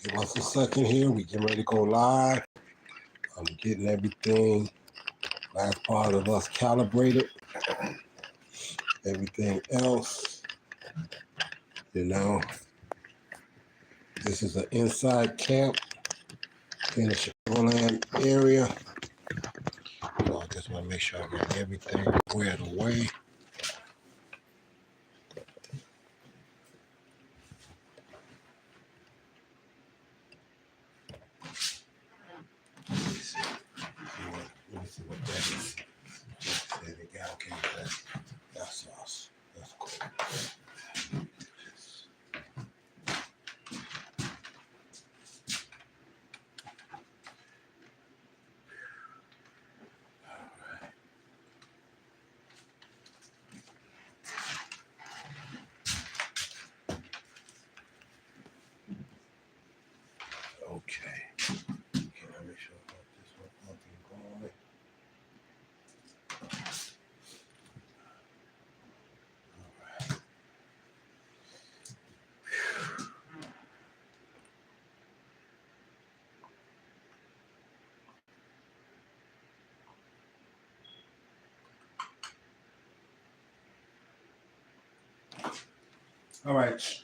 Give us a second here. We getting ready to go live. I'm getting everything, last part of us calibrated. Everything else, you know, this is an inside camp in the Chicagoland area. So I just want to make sure I got everything squared away. Let me see what that is. There they got, okay, that's us. That's cool. Okay. Can I make sure I got this one going? All right. All right.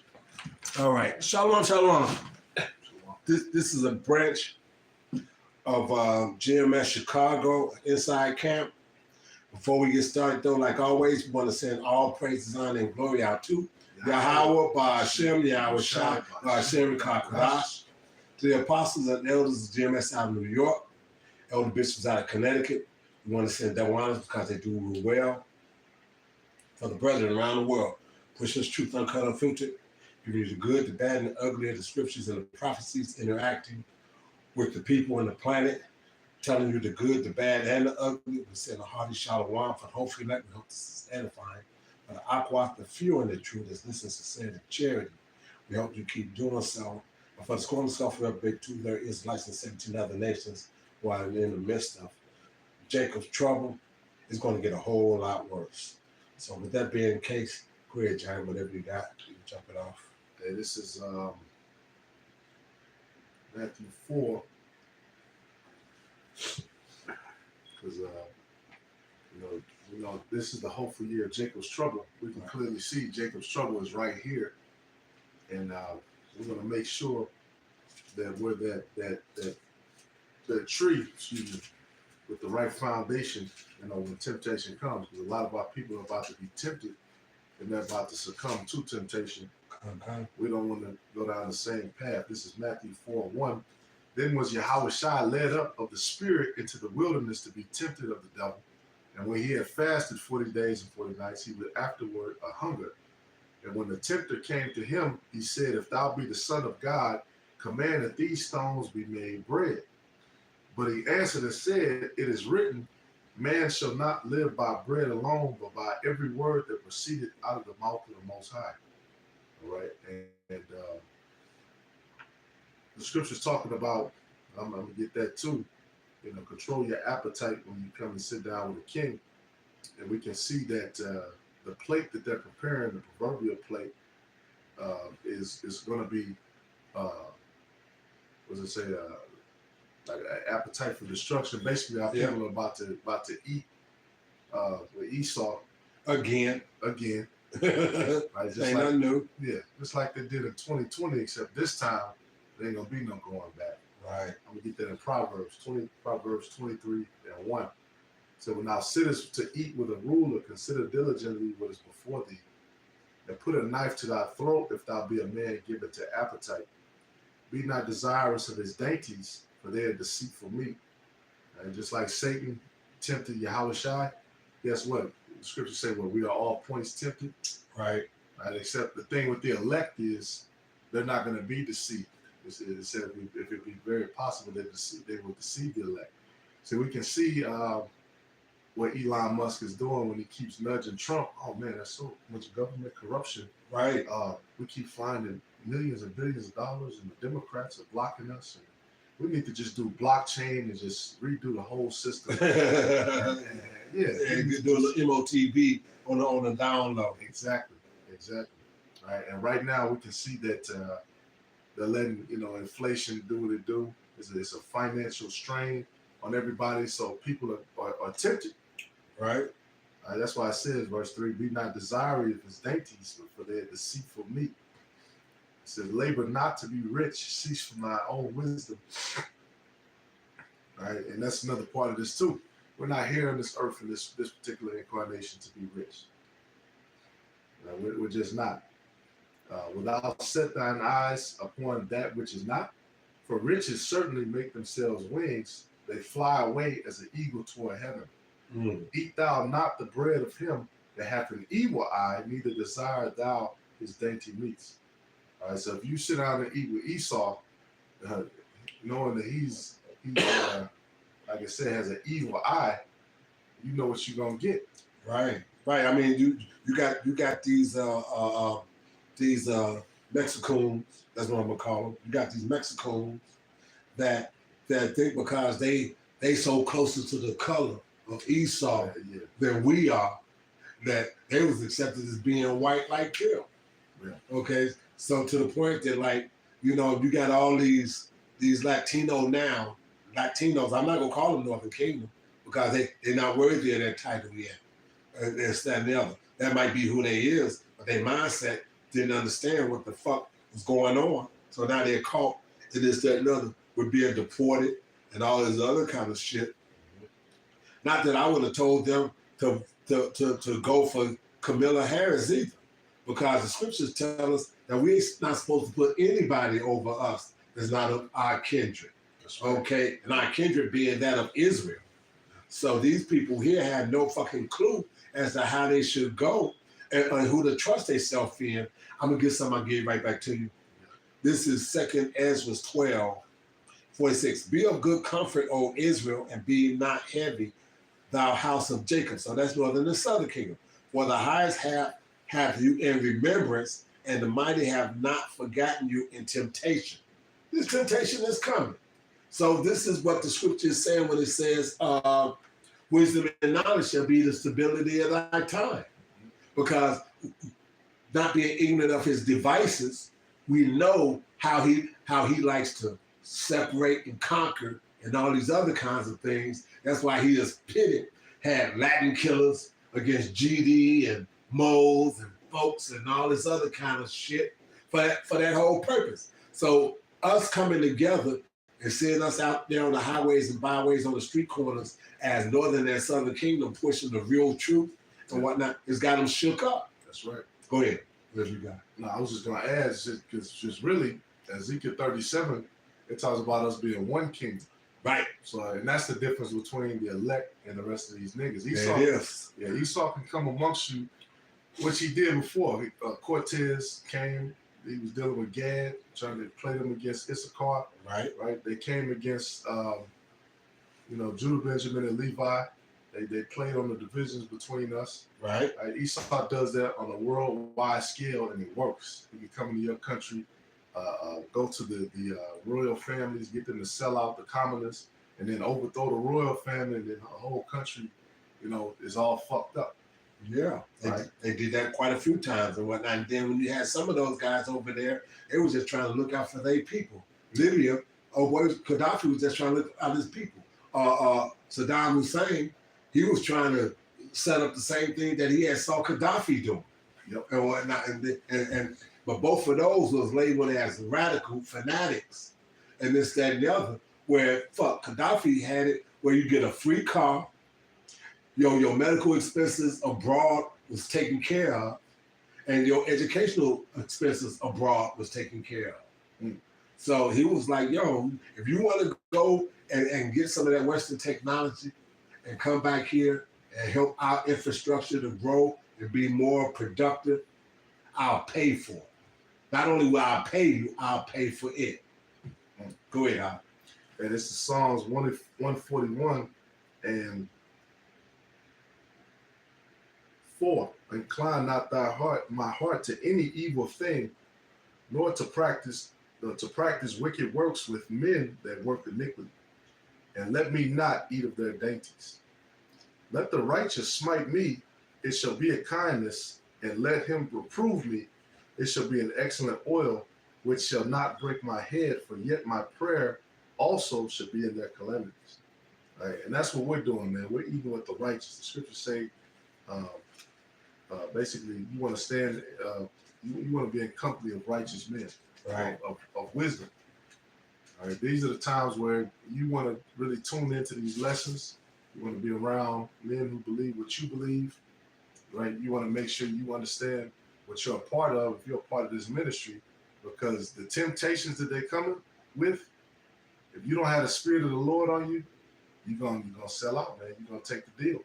All right. Shalom, shalom. This is a branch of GMS Chicago Inside Camp. Before we get started, though, like always, we want to send all praises, honor, and glory out to Yahweh, Ba'Hashem, Yahweh Shai, Ba'Hashem, Kakadash, to the apostles and elders of GMS out of New York, elder bishops out of Connecticut. We want to send double honors because they do rule well. For the brethren around the world, push this truth uncut, unfiltered. You read the good, the bad, and the ugly of the scriptures and the prophecies, interacting with the people and the planet, telling you the good, the bad, and the ugly. We send a hearty shalom for hopefully let me hope this is edifying. For the aquat, the few in the truth is listening sincerity, charity. We hope you keep doing so. And for the scorn of self-help, big two, there is licensed 17 other nations while in the midst of Jacob's trouble, it's going to get a whole lot worse. So with that being the case, go ahead, Johnny, whatever you got, you can jump it off. Okay, this is Matthew 4. Because you know, this is the hopeful year of Jacob's trouble. We can clearly see Jacob's trouble is right here, and we're going to make sure that we're that tree, excuse me, with the right foundation. You know, when temptation comes, because a lot of our people are about to be tempted, and they're about to succumb to temptation. Okay. We don't want to go down the same path. This is Matthew 4:1. Then was Yahweh Shai led up of the Spirit into the wilderness to be tempted of the devil. And when he had fasted 40 days and 40 nights, he was afterward a hunger. And when the tempter came to him, he said, if thou be the Son of God, command that these stones be made bread. But he answered and said, it is written, man shall not live by bread alone, but by every word that proceeded out of the mouth of the Most High. All right. And the scripture's talking about, I'm going to get that too, you know, control your appetite when you come and sit down with a king. And we can see that the plate that they're preparing, the proverbial plate, is going to be, what does it say, like an appetite for destruction. Basically, our people are about to eat with Esau Again. Right, just ain't nothing new. Yeah, just like they did in 2020, except this time there ain't gonna be no going back. Right. I'm gonna get that in Proverbs 23:1. So when thou sittest to eat with a ruler, consider diligently what is before thee, and put a knife to thy throat if thou be a man given to appetite. Be not desirous of his dainties, for they are deceitful meat. And just like Satan tempted Yahweh Shai, guess what? The scriptures say, well, we are all points tempted. Right. Except the thing with the elect is they're not going to be deceived. It said if it be very possible they will deceive the elect. So we can see what Elon Musk is doing when he keeps nudging Trump. Oh man, there's so much government corruption. Right. We keep finding millions and billions of dollars, and the Democrats are blocking us. And we need to just do blockchain and just redo the whole system. And do a little MOTB on the down low. Exactly. Right. And right now we can see that They're letting inflation do what it do. It's a financial strain on everybody, so people are tempted. Right. That's why it says, verse 3, be not desirous of his dainties, but for their deceitful meat. It says, labor not to be rich, cease from thy own wisdom. All right, and that's another part of this too. We're not here on this earth in this particular incarnation to be rich. We're just not. Without set thine eyes upon that which is not, for riches certainly make themselves wings, they fly away as an eagle toward heaven. Eat thou not the bread of him that hath an evil eye, neither desire thou his dainty meats. All right, so if you sit down and eat with Esau, knowing that he's like I said, has an evil eye, you know what you're gonna get. Right. I mean, you got these Mexicans. That's what I'm gonna call them. You got these Mexicans that think because they so closer to the color of Esau than we are, that they was accepted as being white like them. Yeah. Okay, so to the point that like you got all these Latinos. I'm not gonna call them Northern Kingdom because they're not worthy of that title yet. This, that, and the other. That might be who they is, but their mindset didn't understand what the fuck was going on. So now they're caught in this, that, and the other with being deported and all this other kind of shit. Not that I would have told them to go for Kamala Harris either, because the scriptures tell us that we're not supposed to put anybody over us that's not of our kindred. Right. Okay, and our kindred being that of Israel. So these people here had no fucking clue as to how they should go and who to trust themselves in. I'm gonna get something. I'll give right back to you. This is 2 Ezra 12:46. Be of good comfort, O Israel, and be not heavy, thou house of Jacob. So that's northern and southern kingdom. For the highest have you in remembrance, and the mighty have not forgotten you in temptation. This temptation is coming. So this is what the scripture is saying when it says, wisdom and knowledge shall be the stability of thy time. Because not being ignorant of his devices, we know how he likes to separate and conquer and all these other kinds of things. That's why he is pitted, had Latin killers against GD and moles and folks and all this other kind of shit for that whole purpose. So us coming together and seeing us out there on the highways and byways on the street corners as Northern and Southern Kingdom pushing the real truth and whatnot, it's got them shook up. That's right. Go ahead. What you got? No, I was just going to add, because just really, Ezekiel 37, it talks about us being one kingdom. Right. So, and that's the difference between the elect and the rest of these niggas. Esau, it is. Yeah, Esau can come amongst you, which he did before. Cortez came. He was dealing with Gad, trying to play them against Issachar. Right. They came against, Judah, Benjamin, and Levi. They played on the divisions between us. Right. Esau does that on a worldwide scale, and it works. He can come into your country, go to the royal families, get them to sell out the commoners, and then overthrow the royal family, and then the whole country, is all fucked up. Yeah, they did that quite a few times and whatnot. And then when you had some of those guys over there, they were just trying to look out for their people. Libya, Gaddafi was just trying to look out for his people. Saddam Hussein, he was trying to set up the same thing that he had saw Gaddafi doing. Yep. And whatnot. But both of those was labeled as radical fanatics and this, that, and the other. Where Gaddafi had it where you get a free car. Your medical expenses abroad was taken care of, and your educational expenses abroad was taken care of. So he was like, if you want to go and get some of that Western technology and come back here and help our infrastructure to grow and be more productive, I'll pay for it. Not only will I pay you, I'll pay for it. Go ahead, Al. And it's the Psalms 141 and 4. Incline not my heart to any evil thing, nor to practice wicked works with men that work iniquity. And let me not eat of their dainties. Let the righteous smite me, it shall be a kindness, and let him reprove me, it shall be an excellent oil, which shall not break my head, for yet my prayer also should be in their calamities. Right? And that's what we're doing, man. We're eating with the righteous. The scriptures say, basically, you want to stand, you want to be in company of righteous men, Right. of wisdom. All right, these are the times where you want to really tune into these lessons. You want to be around men who believe what you believe, right? You want to make sure you understand what you're a part of if you're a part of this ministry, because the temptations that they come with, if you don't have the spirit of the Lord on you, you're gonna sell out, man. You're gonna take the deal,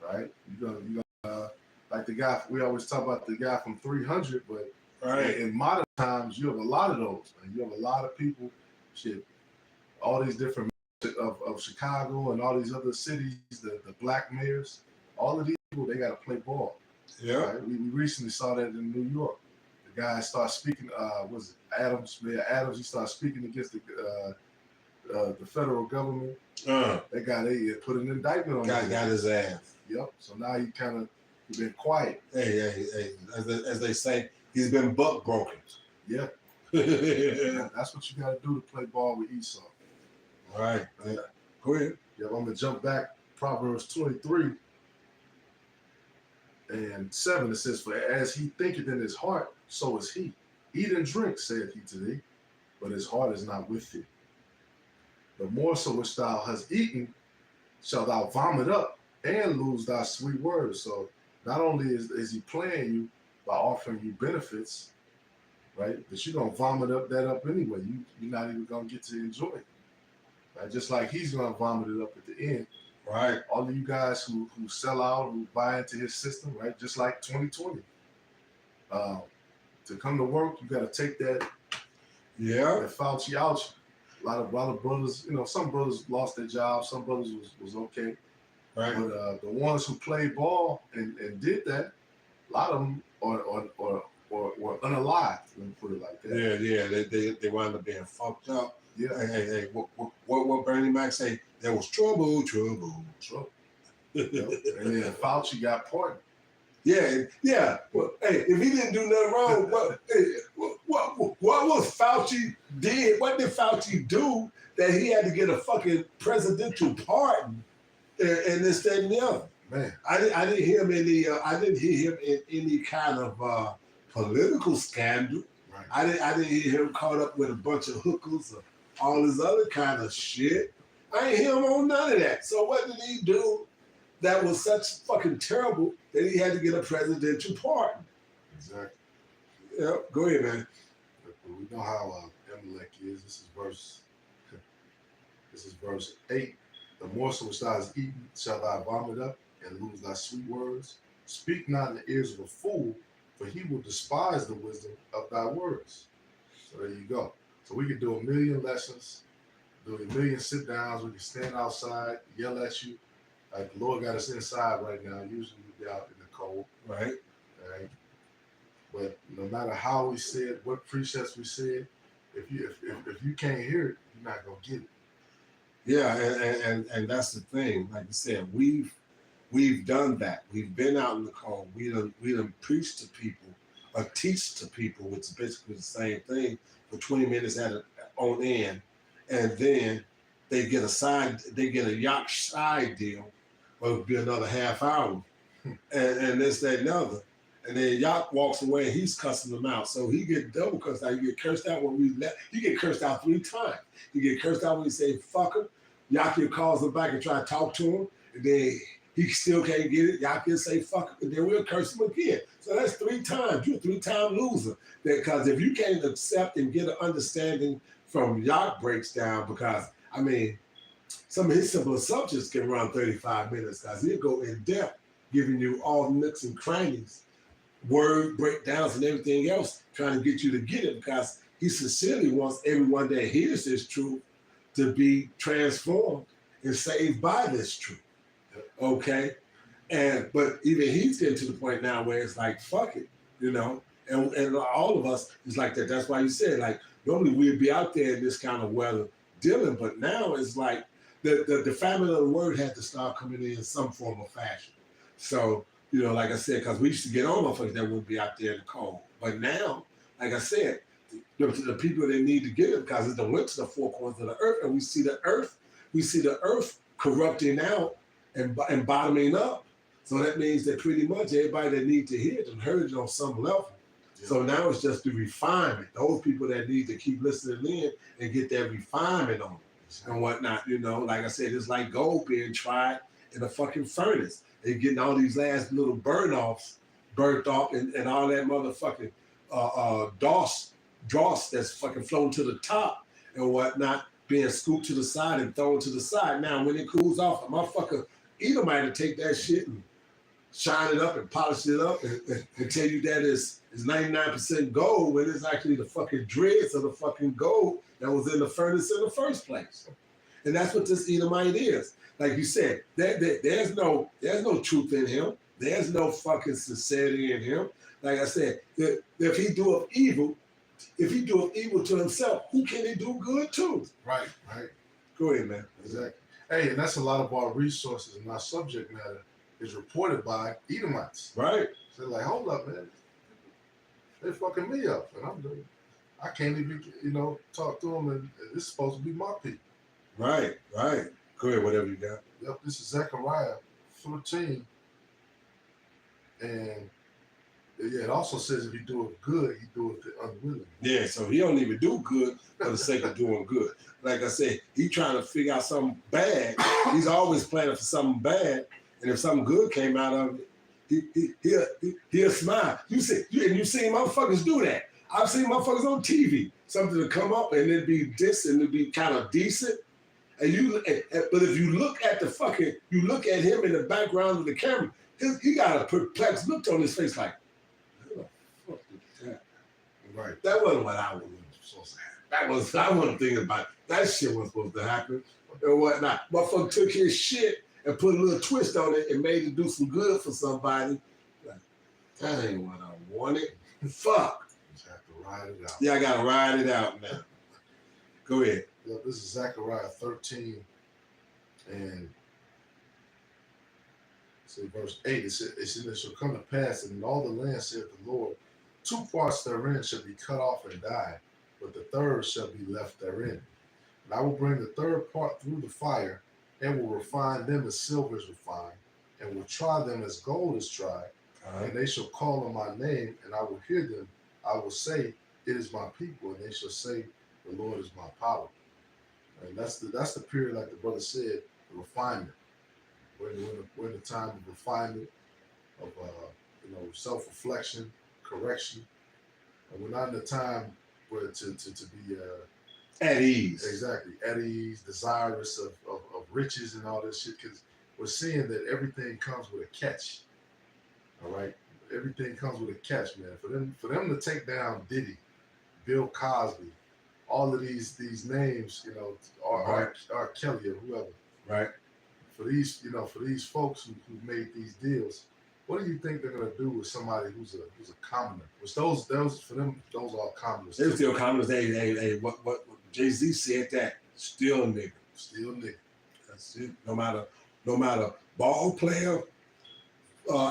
right? You're gonna like the guy. We always talk about the guy from 300, but Right. in modern times, you have a lot of those, man. You have a lot of people. Shit, all these different of Chicago and all these other cities, the black mayors, all of these people, they got to play ball. Yeah. Right? We recently saw that in New York. The guy started speaking. Was it Adams? Mayor Adams. He started speaking against the federal government. That guy, they put an indictment on him. Got his ass. Yep. So now he been quiet. Hey. As they say, he's been buck broken. Yeah. That's what you got to do to play ball with Esau. All right. Go ahead. Yeah, I'm gonna jump back. Proverbs 23 and 7. It says, "For as he thinketh in his heart, so is he. Eat and drink, saith he to thee, but his heart is not with thee. The morsel which thou hast eaten shall thou vomit up, and lose thy sweet words." So not only is he playing you by offering you benefits, right, but you're gonna vomit that up anyway. You're not even gonna get to enjoy it. Right? Just like he's gonna vomit it up at the end. Right. All of you guys who sell out, who buy into his system, right? Just like 2020. To come to work, you got to take that Fauci out. A lot of brothers, some brothers lost their jobs. Some brothers was okay. Right. But the ones who played ball and did that, a lot of them were unalived. Let me put it like that. Yeah. They wound up being fucked up. Yeah. Hey. What Bernie Mac say? There was trouble. And then Fauci got pardoned. Yeah. Well, hey, if he didn't do nothing wrong, what was Fauci did? What did Fauci do that he had to get a fucking presidential pardon and this, that, and the other? Man, I didn't hear him in any kind of political scandal. right. I didn't hear him caught up with a bunch of hookers or all this other kind of shit. I ain't hear him on none of that. So what did he do that was such fucking terrible that he had to get a presidential pardon? Exactly. Yeah, go ahead, man. We know how Amalek is. This is verse 8. The morsel which thou hast eaten shall thou vomit up, and lose thy sweet words. Speak not in the ears of a fool, for he will despise the wisdom of thy words. So there you go. So we can do a million lessons, do a million sit downs. We can stand outside, yell at you. Like the Lord got us inside right now. Usually we'd be out in the cold. Right. Right. But no matter how we said, what precepts we said, if you can't hear it, you're not gonna get it. Yeah, and that's the thing. Like I said, we've done that. We've been out in the cold. We done preach to people or teach to people, which is basically the same thing, for 20 minutes on end, and then they get a yacht side deal, or it'll be another half hour, and this, that, and the other. And then Yacht walks away and he's cussing them out. So he get double cussed out. You get cursed out when we left. You get cursed out 3 times. You get cursed out when you say fuck him. Yacht calls him back and try to talk to him. And then he still can't get it. Yacht say fuck him. And then we'll curse him again. So that's 3 times. You're a 3-time loser. Because if you can't accept and get an understanding from Yacht breaks down, because I mean, some of his simple assumptions can run 35 minutes because he'll go in depth, giving you all nooks and crannies, word breakdowns and everything else, trying to get you to get it, because he sincerely wants everyone that hears this truth to be transformed and saved by this truth. Okay? But even he's getting to the point now where it's like, fuck it, and all of us is like that. That's why you said, like, normally we'd be out there in this kind of weather dealing, but now it's like the famine of the word had to start coming in some form or fashion. So, like I said, because we used to get on motherfuckers that would be out there in the cold. But now, like I said, the people that need to get it because it done went to the four corners of the earth, and we see the earth corrupting out and bottoming up. So that means that pretty much everybody that needs to hear it and heard it on some level. Yeah. So now it's just the refinement. Those people that need to keep listening in and get that refinement on it and whatnot. Like I said, it's like gold being tried in a fucking furnace. They're getting all these last little burnt off, and all that motherfucking dross that's fucking flown to the top and whatnot, being scooped to the side and thrown to the side. Now, when it cools off, a motherfucker Edomite to take that shit and shine it up and polish it up and tell you that it's 99% gold when it's actually the fucking dregs of the fucking gold that was in the furnace in the first place. And that's what this Edomite is. Like you said, there's no truth in him. There's no fucking sincerity in him. Like I said, if he doeth evil to himself, who can he do good to? Right. Go ahead, man. Exactly. Hey, and that's a lot of our resources and our subject matter is reported by Edomites. Right. So they're like, hold up, man. They're fucking me up. And I can't even, talk to them, and this is supposed to be my people. Right. Go ahead, whatever you got. Yep, this is Zechariah 14. And yeah, it also says if he doeth good, he doeth it unwillingly. Yeah, so he don't even do good for the sake of doing good. Like I said, he trying to figure out something bad. He's always planning for something bad. And if something good came out of it, he'll smile. You seen motherfuckers do that. I've seen motherfuckers on TV. Something to come up and it'd be this and it'd be kind of decent. But if you look at him in the background of the camera, he got a perplexed look on his face like, who the fuck did that? Right. That wasn't what I was supposed to happen. I wasn't thinking about it. That shit wasn't supposed to happen and whatnot. Motherfucker took his shit and put a little twist on it and made it do some good for somebody. Like, that ain't what I wanted. Fuck. You just have to ride it out. Yeah, I gotta ride it out now. Go ahead. Yeah, this is Zechariah 13 and verse 8. It said, it shall come to pass that in all the land, saith the Lord, 2 parts therein shall be cut off and die, but the third shall be left therein. And I will bring the third part through the fire, and will refine them as silver is refined, and will try them as gold is tried. And they shall call on my name, and I will hear them. I will say, it is my people, and they shall say, the Lord is my power. And that's the period, like the brother said, the refinement. We're in the time of refinement, of self-reflection, correction. And we're not in the time where to be at ease. Exactly, at ease, desirous of riches and all this shit, because we're seeing that everything comes with a catch. All right, everything comes with a catch, man. For them to take down Diddy, Bill Cosby, all of these names, R. Kelly or whoever, right? For these folks who made these deals, what do you think they're gonna do with somebody who's a commoner? Which those for them, those are commoners. They're still commoners. Hey, what Jay-Z said that still nigga. Still nigga. That's it. No matter ball player,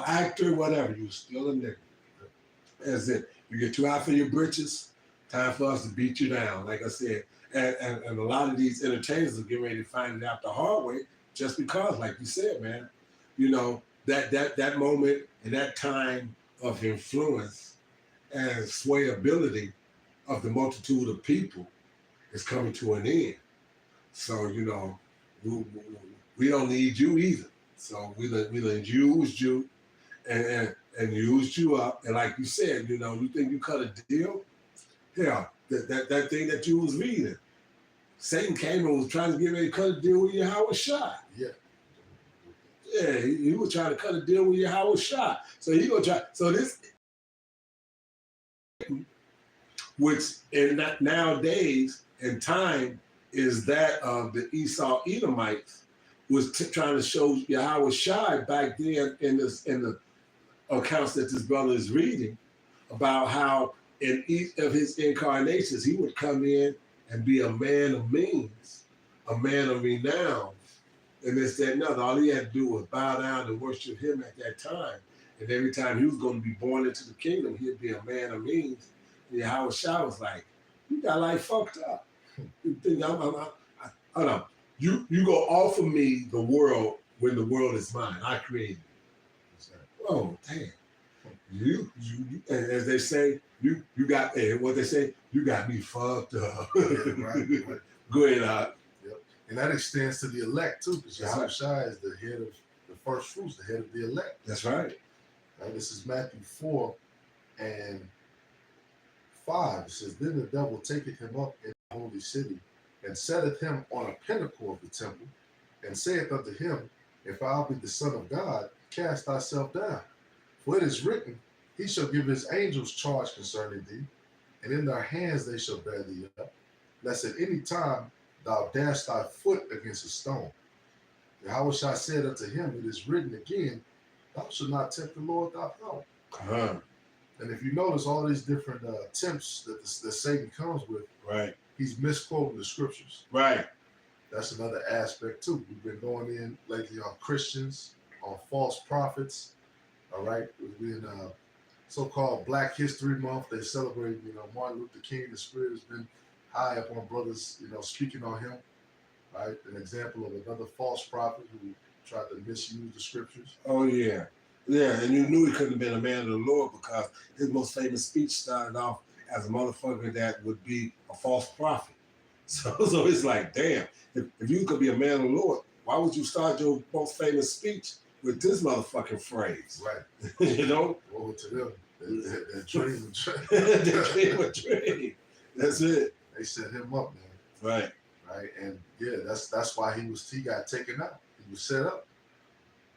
actor, whatever, you still a nigga. That's it. You get too high for your britches, time for us to beat you down. Like I said, and a lot of these entertainers are getting ready to find it out the hard way, just because, like you said, man, that moment and that time of influence and swayability of the multitude of people is coming to an end. So, we don't need you either. So we done used you and used you up. And like you said, you think you cut a deal? Yeah, that thing that you was reading. Satan came and was trying to get ready to cut a deal with Yahweh Shai. Yeah. Yeah, he was trying to cut a deal with Yahweh Shai. So he gonna try. So this, which nowadays in time is that of the Esau Edomites, was trying to show Yahweh Shai back then in the accounts that this brother is reading about how in each of his incarnations he would come in and be a man of means, a man of renown, and this, that, and other. All he had to do was bow down and worship him at that time. And every time he was going to be born into the kingdom, he'd be a man of means. And Yahweh Shai was like, You got like fucked up. You think I know. You go offer me the world when the world is mine. I created it. Oh damn. As they say, you got what they say, you got me fucked up. Right. Go ahead, Yep. And that extends to the elect too, because That's Yahushua is the head of the first fruits, the head of the elect. That's right. Right? This is Matthew 4 and 5. It says, Then the devil taketh him up in the holy city, and setteth him on a pinnacle of the temple, and saith unto him, If thou be the Son of God, cast thyself down. For it is written, He shall give his angels charge concerning thee, and in their hands they shall bear thee up, lest at any time thou dash thy foot against a stone. Yahushua said unto him, It is written again, Thou shalt not tempt the Lord thy power. Uh-huh. And if you notice all these different attempts that Satan comes with, Right. he's misquoting the scriptures. Right. That's another aspect too. We've been going in lately on Christians, on false prophets. All right, we've been so-called Black History Month. They celebrate, Martin Luther King. The spirit has been high up on brothers, speaking on him. Right, an example of another false prophet who tried to misuse the scriptures. Oh yeah. Yeah, and you knew he couldn't have been a man of the Lord because his most famous speech started off as a motherfucker that would be a false prophet. So it's like, damn, if you could be a man of the Lord, why would you start your most famous speech with this motherfucking phrase? Right. You know? Woe to them. That dream. That dream a dream. That's it. They set him up, man. Right. Right. And yeah, that's why he got taken out. He was set up.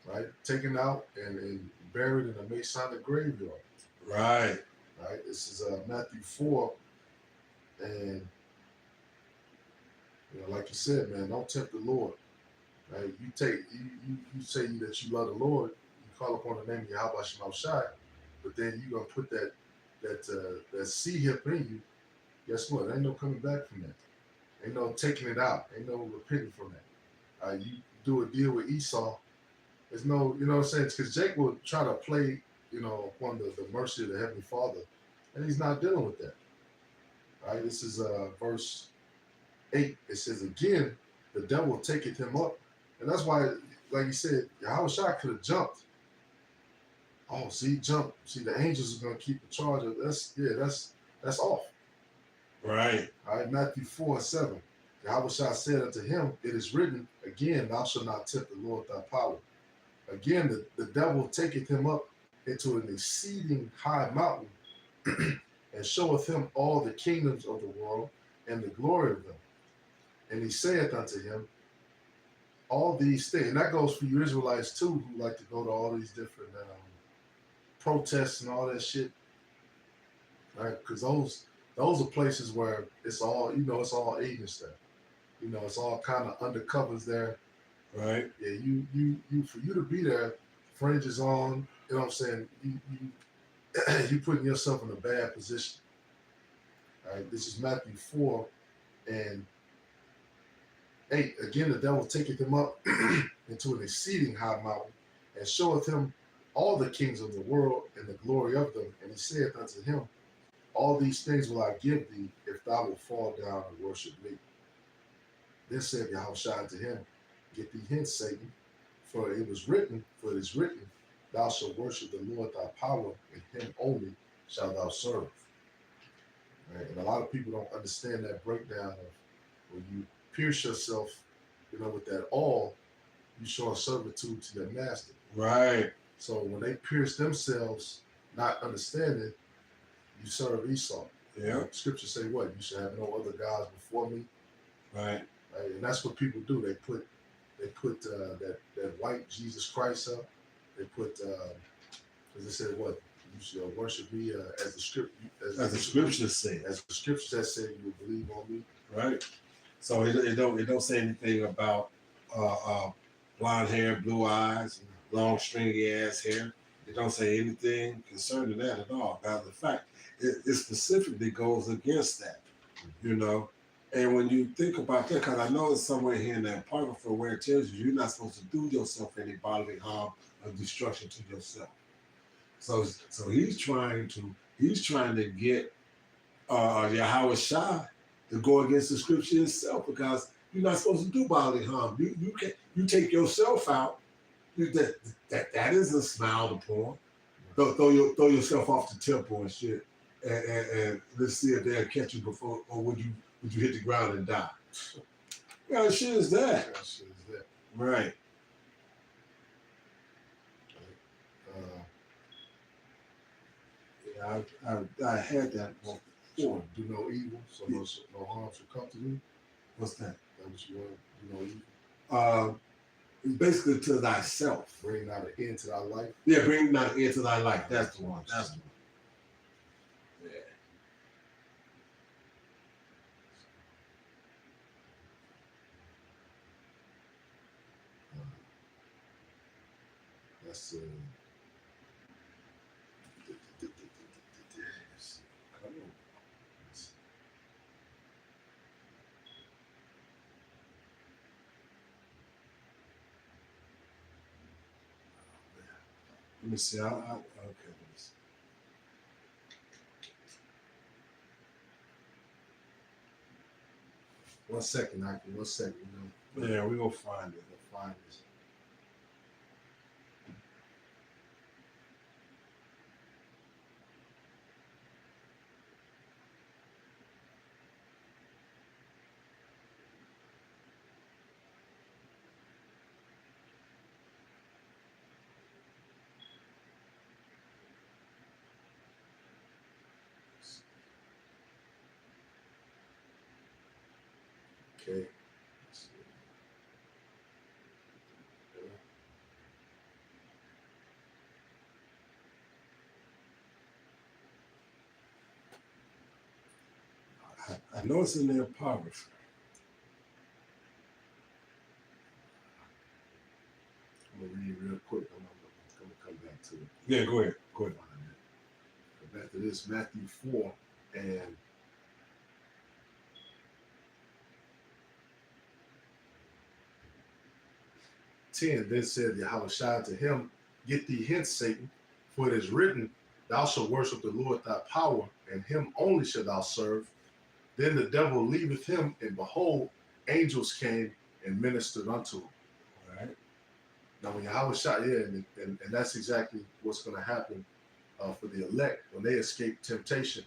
Right. Taken out and buried in a Masonic graveyard. Right. Right. This is Matthew 4. And like you said, man, don't tempt the Lord. Right? You say that you love the Lord, you call upon the name of Yahweh Shema Shai, but then you're gonna put that sea hip in you. Guess what? Ain't no coming back from that. Ain't no taking it out. Ain't no repenting from that. You do a deal with Esau. There's no, you know what I'm saying? Because Jake will try to play, upon the mercy of the Heavenly Father, and he's not dealing with that. Right? This is verse 8. It says, Again, the devil taketh him up. And that's why, like you said, Yahushua could have jumped. Oh, see, jump. See, the angels are going to keep the charge of that's off. Right. All right, Matthew 4 and 7. Yahushua said unto him, It is written, Again, thou shalt not tempt the Lord thy power. Again, the devil taketh him up into an exceeding high mountain, and showeth him all the kingdoms of the world and the glory of them. And he saith unto him, all these things, and that goes for you Israelites too, who like to go to all these different protests and all that shit, right? Because those are places where it's all, it's all agent stuff. It's all kind of undercovers there. Right. Yeah, you for you to be there, fringes on, you know what I'm saying? You putting yourself in a bad position. All right, this is Matthew 4 and 8. Again, the devil taketh him up into an exceeding high mountain, and showeth him all the kings of the world and the glory of them. And he saith unto him, All these things will I give thee, if thou wilt fall down and worship me. Then said Yahushua unto him, Get thee hence, Satan, for it is written, Thou shalt worship the Lord thy power, and him only shalt thou serve. Right? And a lot of people don't understand that breakdown of when you pierce yourself, with that all, you show servitude to your master. Right. So when they pierce themselves, not understanding, you serve Esau. Yeah. Scripture say what? You should have no other gods before me. Right. Right? And that's what people do. They put that white Jesus Christ up. They put, as they said, what? You should worship me as the script, as the scriptures say. As the scriptures that say you will believe on me. Right. So it don't say anything about blonde hair, blue eyes, long stringy ass hair. It don't say anything concerning that at all. Matter of fact, it specifically goes against that, And when you think about that, because I know it's somewhere here in the Apocrypha where it tells you you're not supposed to do yourself any bodily harm or destruction to yourself. So he's trying to get Yahweh Shai to go against the scripture itself because you're not supposed to do bodily harm. You take yourself out. That isn't smiled upon. Throw yourself off the temple and shit, and let's see if they'll catch you before, or would you hit the ground and die? Yeah, shit is that. That shit is that. Right. Yeah, I had that one before. Do no evil, so no harm should come to you. What's that? That what you want? Do no evil. It's basically to thyself. Bring not an end to thy life. Yeah, bring not an end to thy life. That's the one. That's the one. Yeah. That's Let me see. Okay. Let me see. One second, Nike. 1 second. Yeah, we gonna find it. We'll find this. Okay. I know it's in the apocrypha. I'm gonna read real quick. I'm gonna come back to it. Yeah, go ahead. Go ahead. Go back to this Matthew 4 and 10. Then said Yahushua to him, "Get thee hence, Satan, for it is written, Thou shalt worship the Lord thy power, and him only shalt thou serve. Then the devil leaveth him, and behold, angels came and ministered unto him." All right. Now, when Yahushua, and that's exactly what's going to happen for the elect when they escape temptation.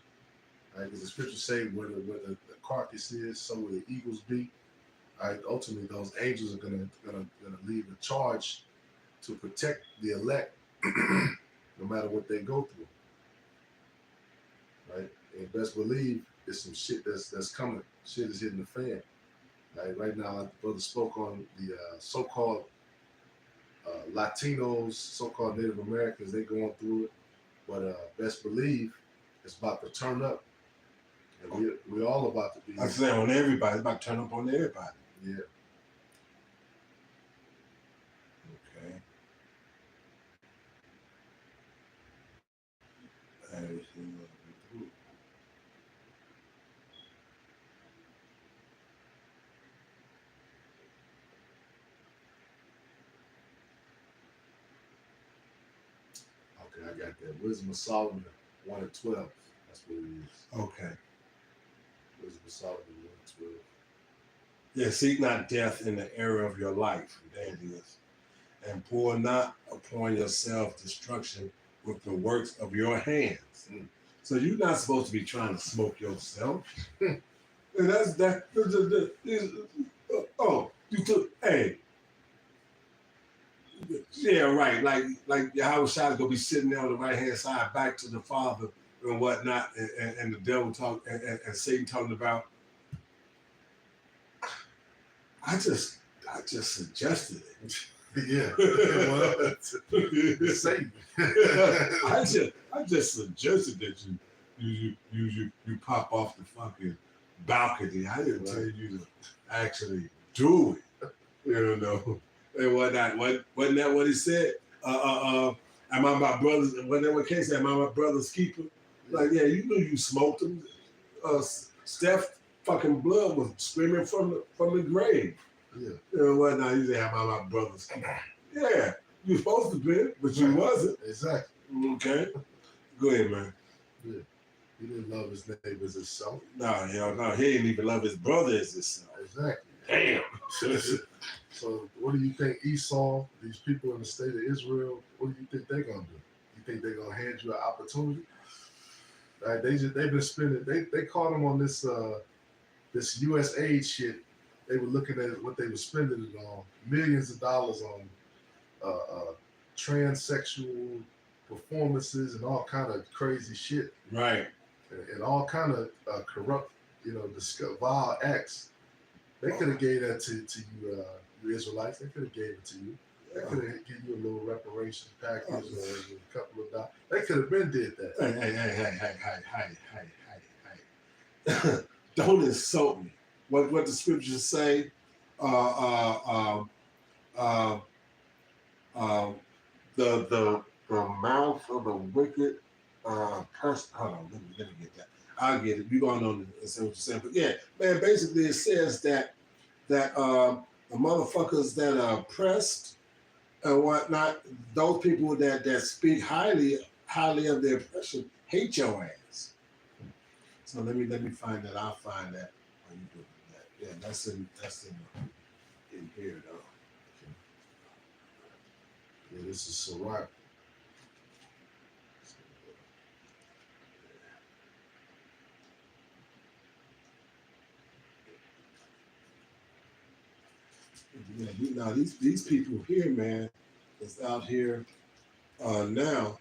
Right? Because the scriptures say where the carcass is, so will the eagles be. Right? Ultimately, those angels are gonna lead the charge to protect the elect, no matter what they go through. Right? And best believe there's some shit that's coming. Shit is hitting the fan. Right now, like the brother spoke on the so-called Latinos, so-called Native Americans, they going through it. But best believe it's about to turn up. And we're all about to be. I'm saying on everybody. It's about to turn up on everybody. Yeah. Okay. Okay, I got that. Wisdom of Solomon 1 and 12. That's what it is. Okay. Wisdom of Solomon 1 and 12. Yeah, seek not death in the era of your life, there it is. And pour not upon yourself destruction with the works of your hands. So you're not supposed to be trying to smoke yourself. And that's that. Oh, you took, hey. Yeah, right. Like Yahushua gonna be sitting there on the right hand side, back to the Father and whatnot, and the devil talk and Satan talking about. I just suggested it. Yeah. Well, Satan. I just suggested that you pop off the fucking balcony. I didn't tell you to actually do it. You know. And whatnot. Wasn't that what he said? Am I my brother's? Wasn't that what Casey said? Am I my brother's keeper? Like, yeah, you knew you smoked him. Steph fucking blood was screaming from the grave. Yeah. You know whatnot? He said, "Am I my brother's keeper?" Yeah, you supposed to be, but you wasn't. Exactly. Okay. Go ahead, man. Yeah. He didn't love his neighbor as himself. No, hell no. He didn't even love his brother as himself. Exactly. Damn. So what do you think Esau, these people in the state of Israel, what do you think they're gonna do? You think they're gonna hand you an opportunity? Right? They've been spending. They caught them on this this U.S. aid shit. They were looking at what they were spending it on, millions of dollars on transsexual performances and all kind of crazy shit, Right. and all kind of corrupt, vile acts. They could have gave that to you, you Israelites. They could have gave it to you. They could have given you a little reparations package or a couple of dollars. They could have been did that. Hey. Don't insult me. What the scriptures say? The mouth of the wicked person. Hold on, let me get that. I'll get it. You going on and say what you're saying, but yeah, man. Basically, it says that the motherfuckers that are oppressed and whatnot, those people that speak highly of their oppression, hate your ass. So let me find that. I'll find that. Are you doing that? Yeah, that's in here though. Yeah, this is Sirach. Yeah, now these people here, man, that's out here now.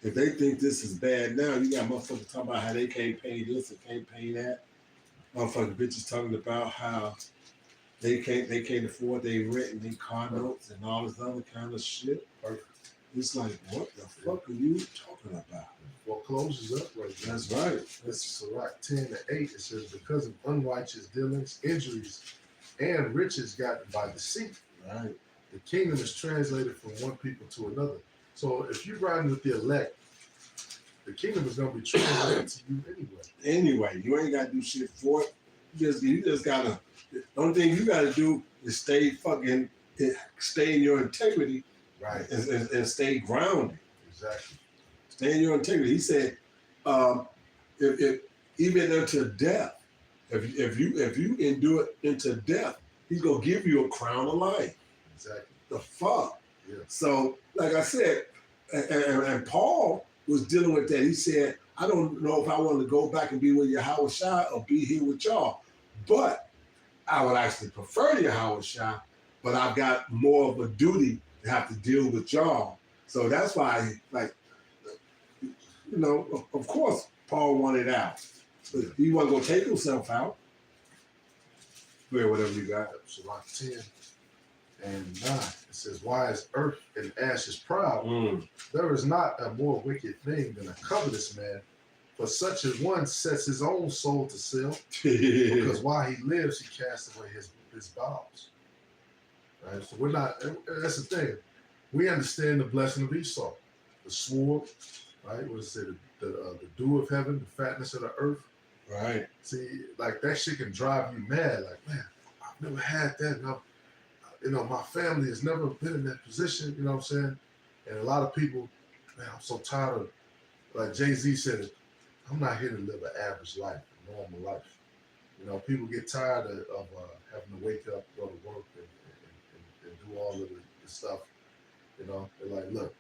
If they think this is bad now, you got motherfuckers talking about how they can't pay this and can't pay that. Motherfucking bitches talking about how they can't afford their rent and their car notes and all this other kind of shit. It's like, what the fuck are you talking about? Foreclosures up right now. That's right. This is Sirach 10:8. It says, because of unrighteous dealings, injuries, and riches gotten by deceit, Right. the kingdom is translated from one people to another. So if you're riding with the elect, the kingdom is going to be translated to you anyway. Anyway, you ain't got to do shit for it. You just gotta. The only thing you gotta do is stay in your integrity, Right. and stay grounded. Exactly. Stay in your integrity. He said, if even unto death, if you endure it into death, he's gonna give you a crown of life. Exactly. The fuck. Yeah. So, like I said, and Paul was dealing with that. He said, I don't know if I want to go back and be with Yahweh Shai or be here with y'all, but I would actually prefer Yahweh Shai, but I've got more of a duty to have to deal with y'all. So that's why, of course, Paul wanted out. But he wasn't going to take himself out. Wear whatever you got. Sirach 10:9. It says, why is earth and ashes proud? There is not a more wicked thing than a covetous man, for such as one sets his own soul to sell, because while he lives, he casts away his bowels. Right? So we're not, that's the thing. We understand the blessing of Esau, the sword, right? What does it say? The dew of heaven, the fatness of the earth. Right. See, like that shit can drive you mad. Like, man, I've never had that. My family has never been in that position. You know what I'm saying? And a lot of people, man, I'm so tired of, like Jay-Z said it, I'm not here to live an average life, a normal life. People get tired of having to wake up, go to work, and do all of the stuff. They're like, look,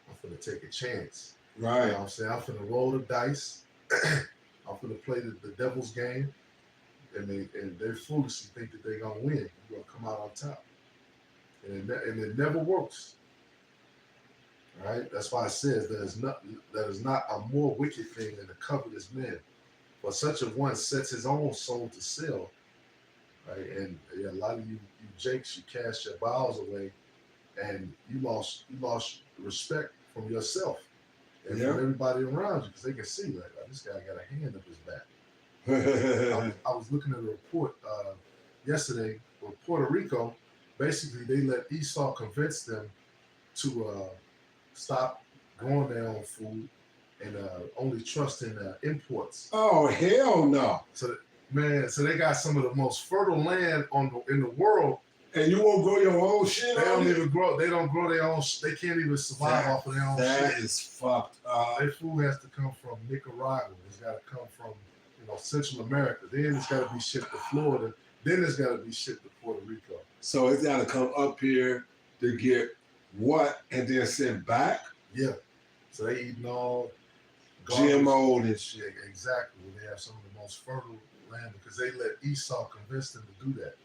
I'm finna take a chance. Right. You know what I'm saying? I'm finna roll the dice. I'm finna play the devil's game. And they foolishly think that they're gonna win. You're gonna come out on top. And it never works. All right? That's why it says there is not a more wicked thing than a covetous man. For such a one sets his own soul to sell. Right? And a lot of you jakes, you cast your bowels away, and you lost respect from yourself and from everybody around you, because they can see, like, oh, this guy got a hand up his back. I was looking at a report yesterday for Puerto Rico. Basically, they let Esau convince them to stop growing their own food and only trust in imports. Oh, hell no. So they got some of the most fertile land in the world, And you won't grow your own shit. They don't even grow. They don't grow their own. They can't even survive off of their own That shit. is fucked up. Their food has to come from Nicaragua. It's got to come from Central America. Then it's got to be shipped to Florida. Then it's got to be shipped to Puerto Rico. So it's got to come up here to get what and then sent back. Yeah. So they eating all garbage. GMO and shit. Yeah, exactly. They have some of the most fertile land because they let Esau convince them to do that.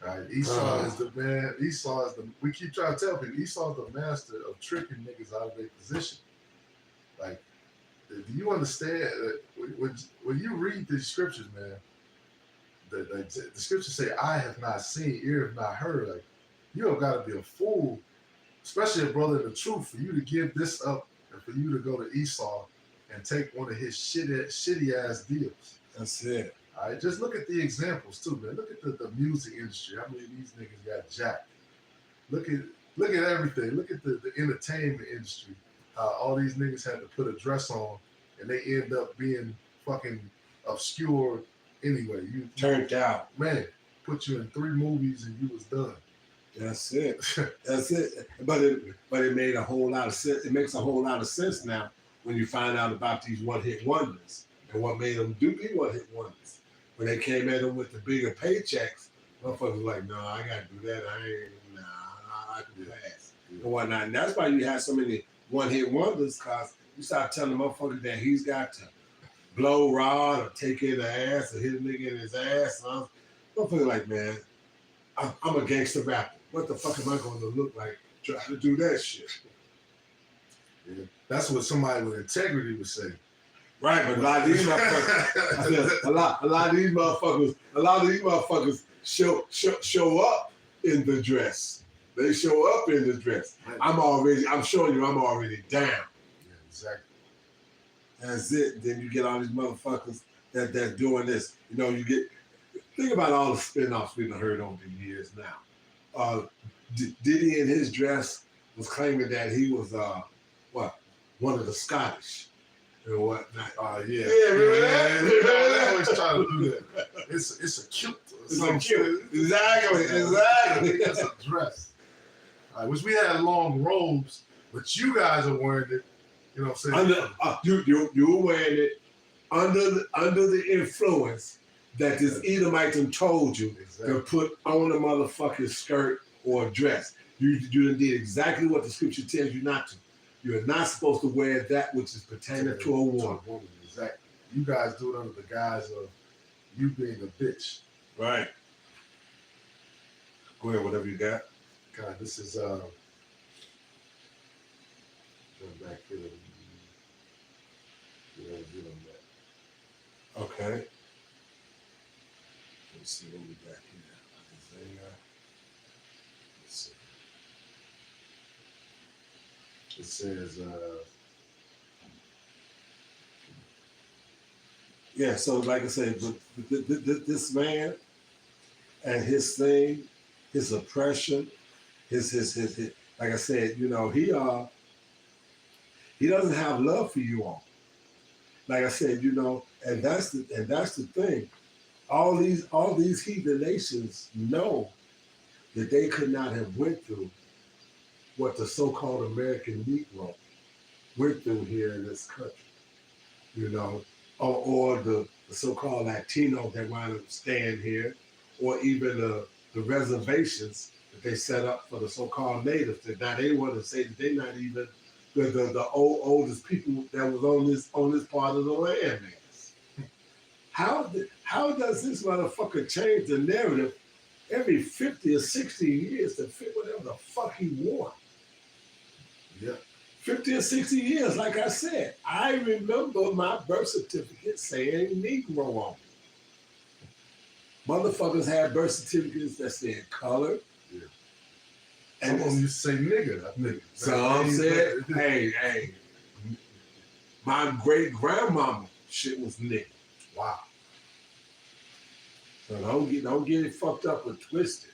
Right? Esau is the man. Esau is the. We keep trying to tell people Esau is the master of tricking niggas out of their position. Like, do you understand that when you read the scriptures, man? The scriptures say, "I have not seen, ear have not heard." Like, you have got to be a fool, especially a brother in the truth, for you to give this up and for you to go to Esau and take one of his shitty ass deals. That's it. All right, just look at the examples too, man. Look at the music industry. How many of these niggas got jacked? Look at everything. Look at the entertainment industry. All these niggas had to put a dress on, and they end up being fucking obscure anyway. You Turned out. man, put you in 3 movies and you was done. That's it. That's it. But it made a whole lot of sense. It makes a whole lot of sense now when you find out about these one-hit wonders and what made them do be one-hit wonders. When they came at them with the bigger paychecks, motherfuckers were like, no, I gotta do that. I can pass and whatnot. And that's why you have so many one-hit wonders, cause you start telling the motherfucker that he's got to blow rod or take in the ass or hit a nigga in his ass. Motherfucker like, man, I'm a gangster rapper. What the fuck am I going to look like trying to do that shit? Yeah. That's what somebody with integrity would say. Right, but a lot of these motherfuckers, a lot of these motherfuckers show up in the dress. They show up in the dress. I'm showing you I'm already down. Yeah, exactly. That's it. Then you get all these motherfuckers that's doing this. Think about all the spin-offs we've heard over the years now. Diddy in his dress was claiming that he was one of the Scottish and whatnot. Yeah. Yeah, remember that? They always try to do that. It's a cute. Exactly. It's a dress. Which we had long robes, but you guys are wearing it. You know what I'm saying? You were wearing it under the influence that this Edomite told you to put on a motherfucking skirt or a dress. You did exactly what the scripture tells you not to. You're not supposed to wear that which is pertaining to a woman. Exactly. You guys do it under the guise of you being a bitch. Right. Go ahead, whatever you got. God, this is going back here. Okay. Let's see what we got here. Isaiah. Let's see. It says, yeah, so like I said, this man and his thing, his oppression, his like I said, he doesn't have love for you all. Like I said, and that's the thing. All these heathen nations know that they could not have went through what the so-called American Negro went through here in this country, or the so-called Latino that wound up staying here, or even the reservations that they set up for the so-called natives. That now they want to say that they're not even the oldest people that was on this part of the land, man. How does this motherfucker change the narrative every 50 or 60 years to fit whatever the fuck he wants? Yeah. 50 or 60 years, like I said. I remember my birth certificate saying Negro on it. Motherfuckers had birth certificates that said color. Yeah. And some of them used to say nigga, I think. Some said, hey. My great-grandmama shit was nigga. Wow. So don't get it fucked up or twisted.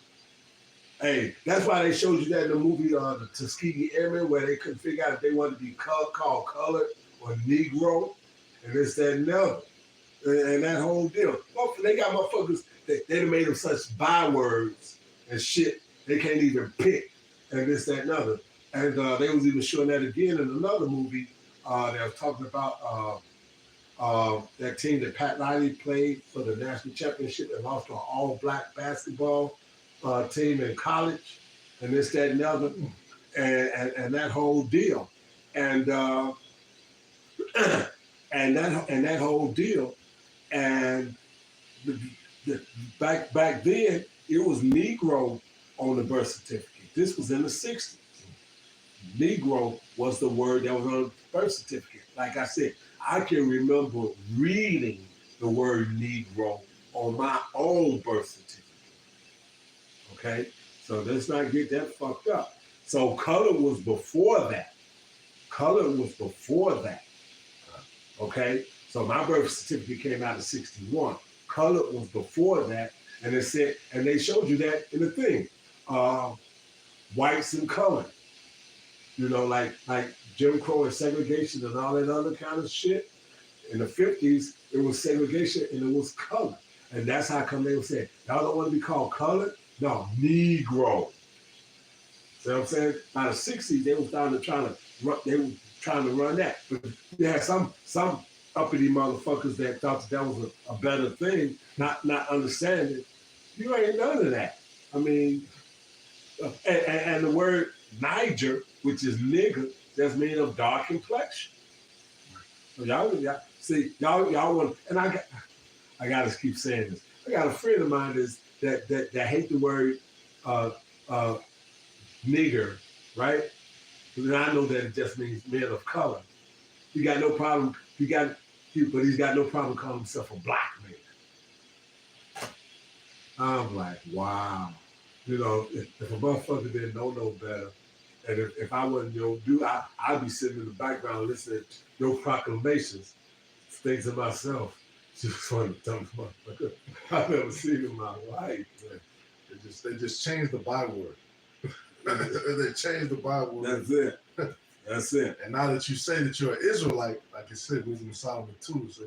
Hey, that's why they showed you that in the movie the Tuskegee Airmen, where they couldn't figure out if they wanted to be called colored or Negro, and this, that, and the other. And that whole deal. They got motherfuckers, they they done made them such bywords and shit they can't even pick, and this, that, and other. And they was even showing that again in another movie. They was talking about that team that Pat Riley played for the national championship and lost to an all-black basketball team in college, and this, that, and the other, and that whole deal, and and that whole deal, and the, back then it was Negro on the birth certificate. This was in the 60s. Negro was the word that was on the birth certificate. Like I said, I can remember reading the word Negro on my own birth certificate. Okay? So let's not get that fucked up. So color was before that. Color was before that. Okay? So my birth certificate came out in 61. Color was before that. And it said, and they showed you that in the thing. Whites and color. You know, like Jim Crow and segregation and all that other kind of shit. In the 50s, it was segregation and it was color. And that's how come they were saying, y'all don't want to be called colored? No, Negro. See what I'm saying? By the 60s, they were trying to run that. But they had some uppity motherfuckers that thought that was a better thing, not understanding. You ain't none of that. I mean, and the word Niger, which is nigger, just means of dark complexion. So y'all see, y'all want, and I gotta keep saying this. I got a friend of mine that hate the word nigger, right? Because I know that it just means men of color. He got no problem. But he's got no problem calling himself a black man. I'm like, wow. You know, if a motherfucker didn't know no better, and if I wasn't your dude, I'd be sitting in the background listening to your proclamations, thinking to myself, just one of the dumbest motherfuckers I've ever seen in my life. Man. They just changed the byword. They changed the byword. That's it. That's it. And now that you say that you're an Israelite, like you said, Wisdom of Solomon 2, so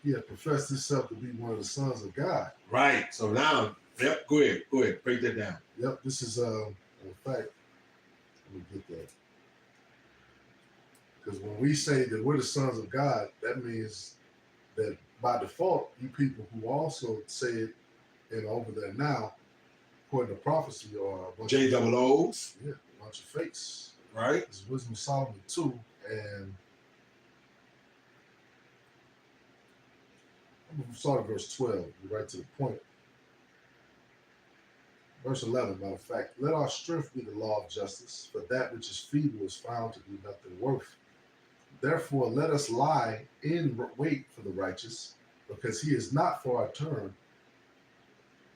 he had professed himself to be one of the sons of God. Right. So now, yep, go ahead, break that down. Yep, this is, in fact, let me get that. Because when we say that we're the sons of God, that means that by default, you people who also say it and over there now, according to prophecy, are a bunch J-double-O's. Yeah, a bunch of fakes. Right. This is Wisdom of Solomon 2, and I'm going to start at verse 12, be right to the point. Verse 11, matter of fact, let our strength be the law of justice, for that which is feeble is found to be nothing worth. Therefore, let us lie in wait for the righteous, because he is not for our turn.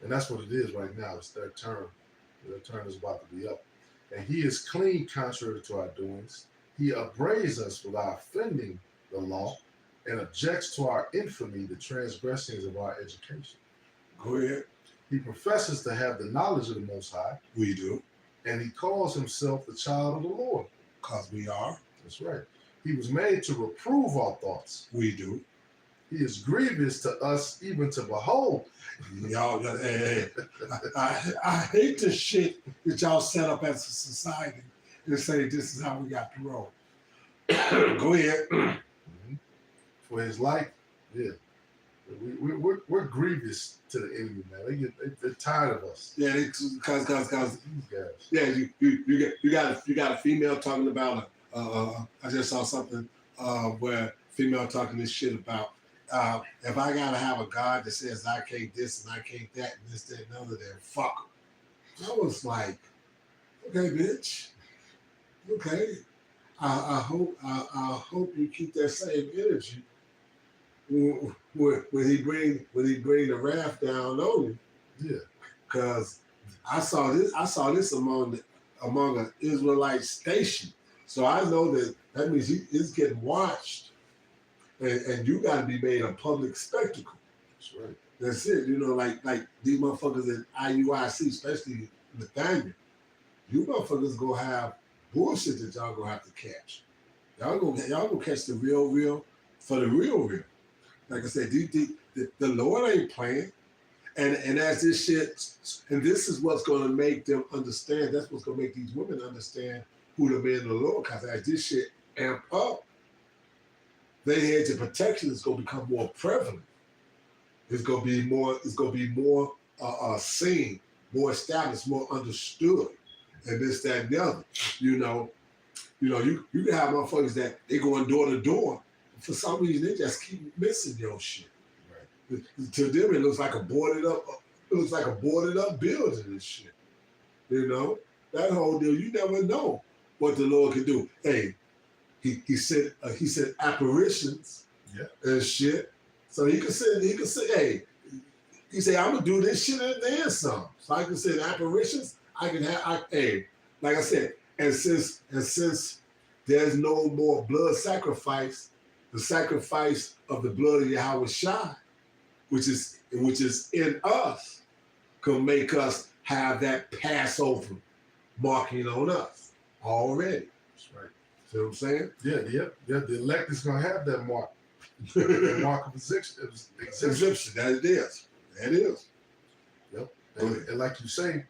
And that's what it is right now. It's their turn. Their turn is about to be up. And he is clean contrary to our doings. He upbraids us without offending the law and objects to our infamy, the transgressions of our education. Go ahead. He professes to have the knowledge of the Most High. We do. And he calls himself the child of the Lord. Because we are. That's right. He was made to reprove our thoughts. We do. He is grievous to us even to behold. Y'all, hey, I hate the shit that y'all set up as a society and say this is how we got to roll. Go ahead. For his life, yeah. We're grievous to the enemy, man. They're tired of us. Yeah, because These guys. yeah, you got a female talking about I just saw something where female talking this shit about if I gotta have a God that says I can't this and I can't that and this, that, and the other, then fuck him. I was like, okay, bitch. Okay. I hope you keep that same energy when he bring the wrath down on you. Yeah. Because I saw this among an Israelite station. So I know that means it's getting watched. And you got to be made a public spectacle. That's right. That's it. You know, like these motherfuckers at IUIC, especially Nathaniel, you motherfuckers gonna have bullshit that y'all gonna have to catch. Y'all gonna catch the real for the real. Like I said, the Lord ain't playing. And as this shit, and this is what's going to make them understand. That's what's going to make these women understand who the men of the Lord. Because as this shit amp up, their hedge of protection is going to become more prevalent. It's going to be more. It's going to be more seen, more established, more understood, and this, that, and the other. You can have motherfuckers that they going door to door. For some reason, they just keep missing your shit. Right. To them, it looks like a boarded up. It looks like a boarded up building and shit. That whole deal. You never know what the Lord can do. Hey, he said apparitions. Yeah. And shit. So he could say, hey, he said, I'm gonna do this shit and then some. So I can say apparitions. I can have. Like I said, and since there's no more blood sacrifice, the sacrifice of the blood of Yahweh Shai, which is in us, can make us have that Passover marking on us already. That's right. See what I'm saying? Yeah. The elect is gonna have that mark. That mark of exemption. That it is. That is. Yep. And like you say,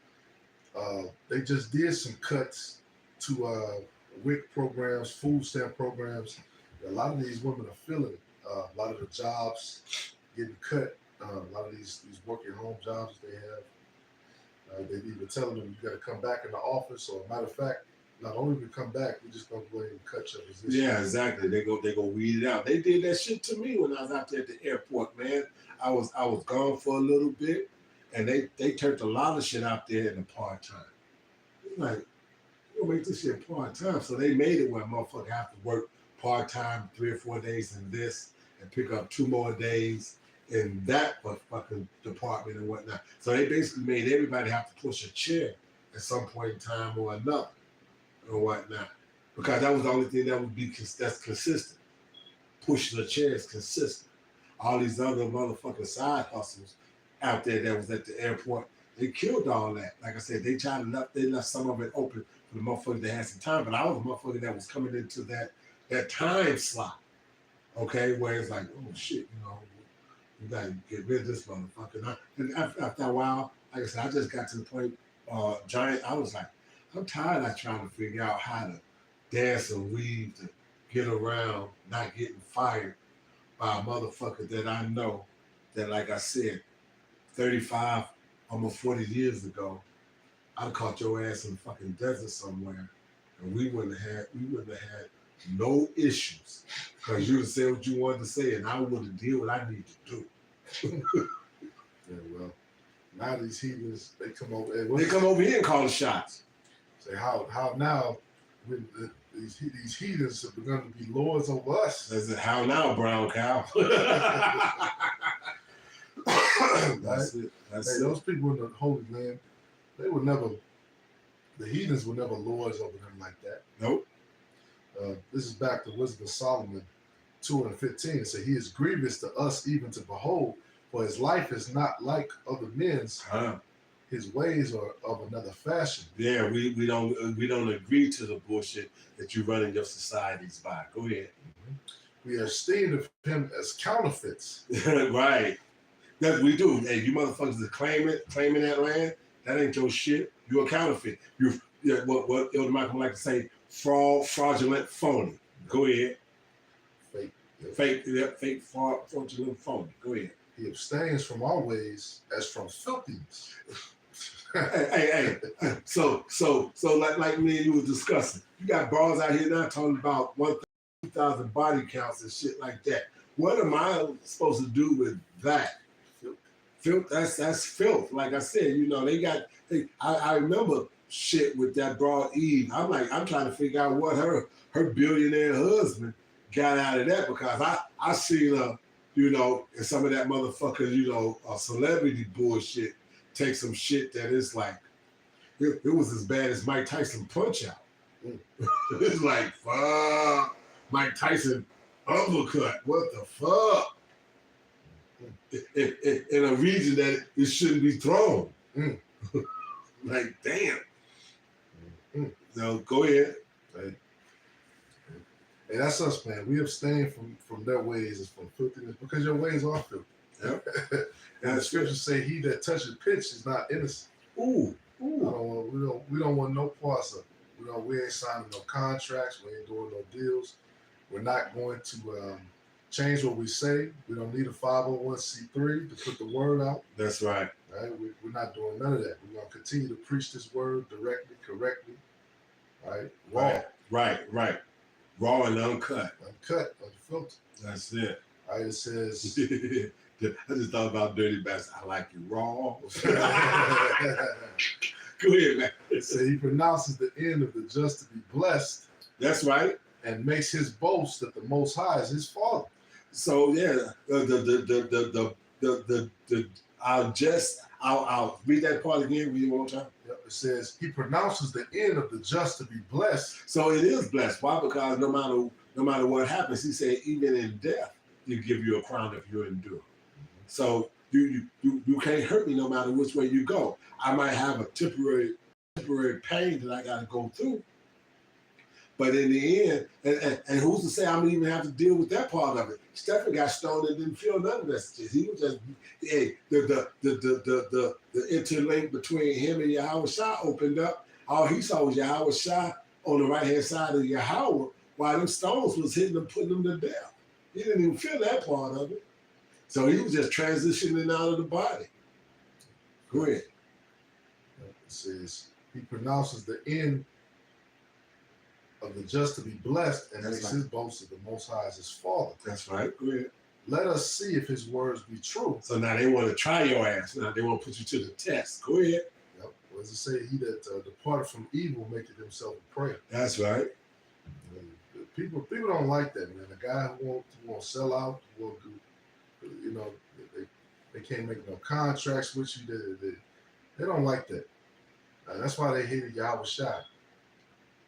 they just did some cuts to WIC programs, food stamp programs. A lot of these women are feeling it. A lot of the jobs getting cut. A lot of these working home jobs they have. They even telling them you got to come back in the office. Or matter of fact, not only we come back, we're just gonna go ahead and cut your position. Yeah, exactly. They go weed it out. They did that shit to me when I was out there at the airport, man. I was gone for a little bit, and they turned a lot of shit out there in the part time. Like, you gonna make this shit part time. So they made it where a motherfucker have to work part time 3 or 4 days in this and pick up 2 more days in that fucking department and whatnot. So they basically made everybody have to push a chair at some point in time or another or whatnot. Because that was the only thing that would be that's consistent. Pushing a chair is consistent. All these other motherfucking side hustles out there that was at the airport, they killed all that. Like I said, they left some of it open for the motherfuckers that had some time. But I was a motherfucker that was coming into that time slot. Okay, where it's like, oh shit, you gotta get rid of this motherfucker. And after a while, like I said, I just got to the point, Giant, I was like, I'm tired of trying to figure out how to dance and weave to get around not getting fired by a motherfucker that I know that, like I said, 35, almost 40 years ago, I'd caught your ass in the fucking desert somewhere, and we wouldn't have had no issues, because you would say what you wanted to say, and I would have did what I need to do. Yeah, well, now these heathens, they come over. They come over here and call the shots. Say how now when these heathens have begun to be lords over us. That's it. How now, brown cow? That's it. Those people in the Holy Land, the heathens were never lords over them like that. Nope. This is back to Wisdom of Solomon 2:15. It said, he is grievous to us even to behold, for his life is not like other men's. His ways are of another fashion. Yeah, we don't agree to the bullshit that you run in your societies by. Go ahead. Mm-hmm. We are esteemed of him as counterfeits. Right. That we do. Hey, you motherfuckers that claiming that land, that ain't your shit. You a counterfeit. What Elder Malcolm like to say, fraudulent, phony. Go ahead. Fake, fraudulent, phony. Go ahead. He abstains from our ways as from filthiness. hey. So like me and you was discussing, you got bars out here now talking about 1,000 body counts and shit like that. What am I supposed to do with that? Filth. That's filth. Like I said, they got. I remember shit with that broad Eve. I'm trying to figure out what her billionaire husband got out of that, because I seen her, in some of that motherfucker, celebrity bullshit, take some shit that is like, it was as bad as Mike Tyson Punch Out. It's like, fuck, Mike Tyson uppercut. What the fuck? In a region that it shouldn't be thrown. Like, damn. No, go ahead. Right. And that's us, man. We abstain from their ways and from filthiness, because your ways are filthy. Yep. And the scriptures say, "He that touches pitch is not innocent." Ooh. We don't want no parts of it. We ain't signing no contracts. We ain't doing no deals. We're not going to change what we say. We don't need a 501c3 to put the word out. That's right. Right? We're not doing none of that. We're going to continue to preach this word directly, correctly, right? Raw. Right. Raw and uncut. Uncut, unfiltered. That's it. Right? It says, I just thought about Dirty Bastard. I like you raw. it Go ahead, man. says he pronounces the end of the just to be blessed That's right. and makes his boast that the Most High is his Father. So yeah, I'll read that part again. Read it one more time. Yep. It says he pronounces the end of the just to be blessed. So it is blessed. Why? Because no matter what happens, he said, even in death, he'll give you a crown if you endure. So you can't hurt me no matter which way you go. I might have a temporary pain that I got to go through, but in the end, and who's to say I'm gonna even have to deal with that part of it? Stephen got stoned and didn't feel none of that. He was just the interlink between him and Yahweh Shah opened up. All he saw was Yahweh Shah on the right hand side of Yahweh, while them stones was hitting him, putting him to death. He didn't even feel that part of it. So he was just transitioning out of the body. Go ahead. It says he pronounces the end of the just to be blessed and That's makes right. his boast of the Most High as his Father. That's right. Go ahead. Let us see if his words be true. So now they want to try your ass. Now they want to put you to the test. Go ahead. Yep. What does it say? He that departed from evil maketh himself a prey. That's right. People don't like that, man. A guy who won't sell out, who won't do, they can't make no contracts with you. They don't like that. That's why they hated Yahweh Shai,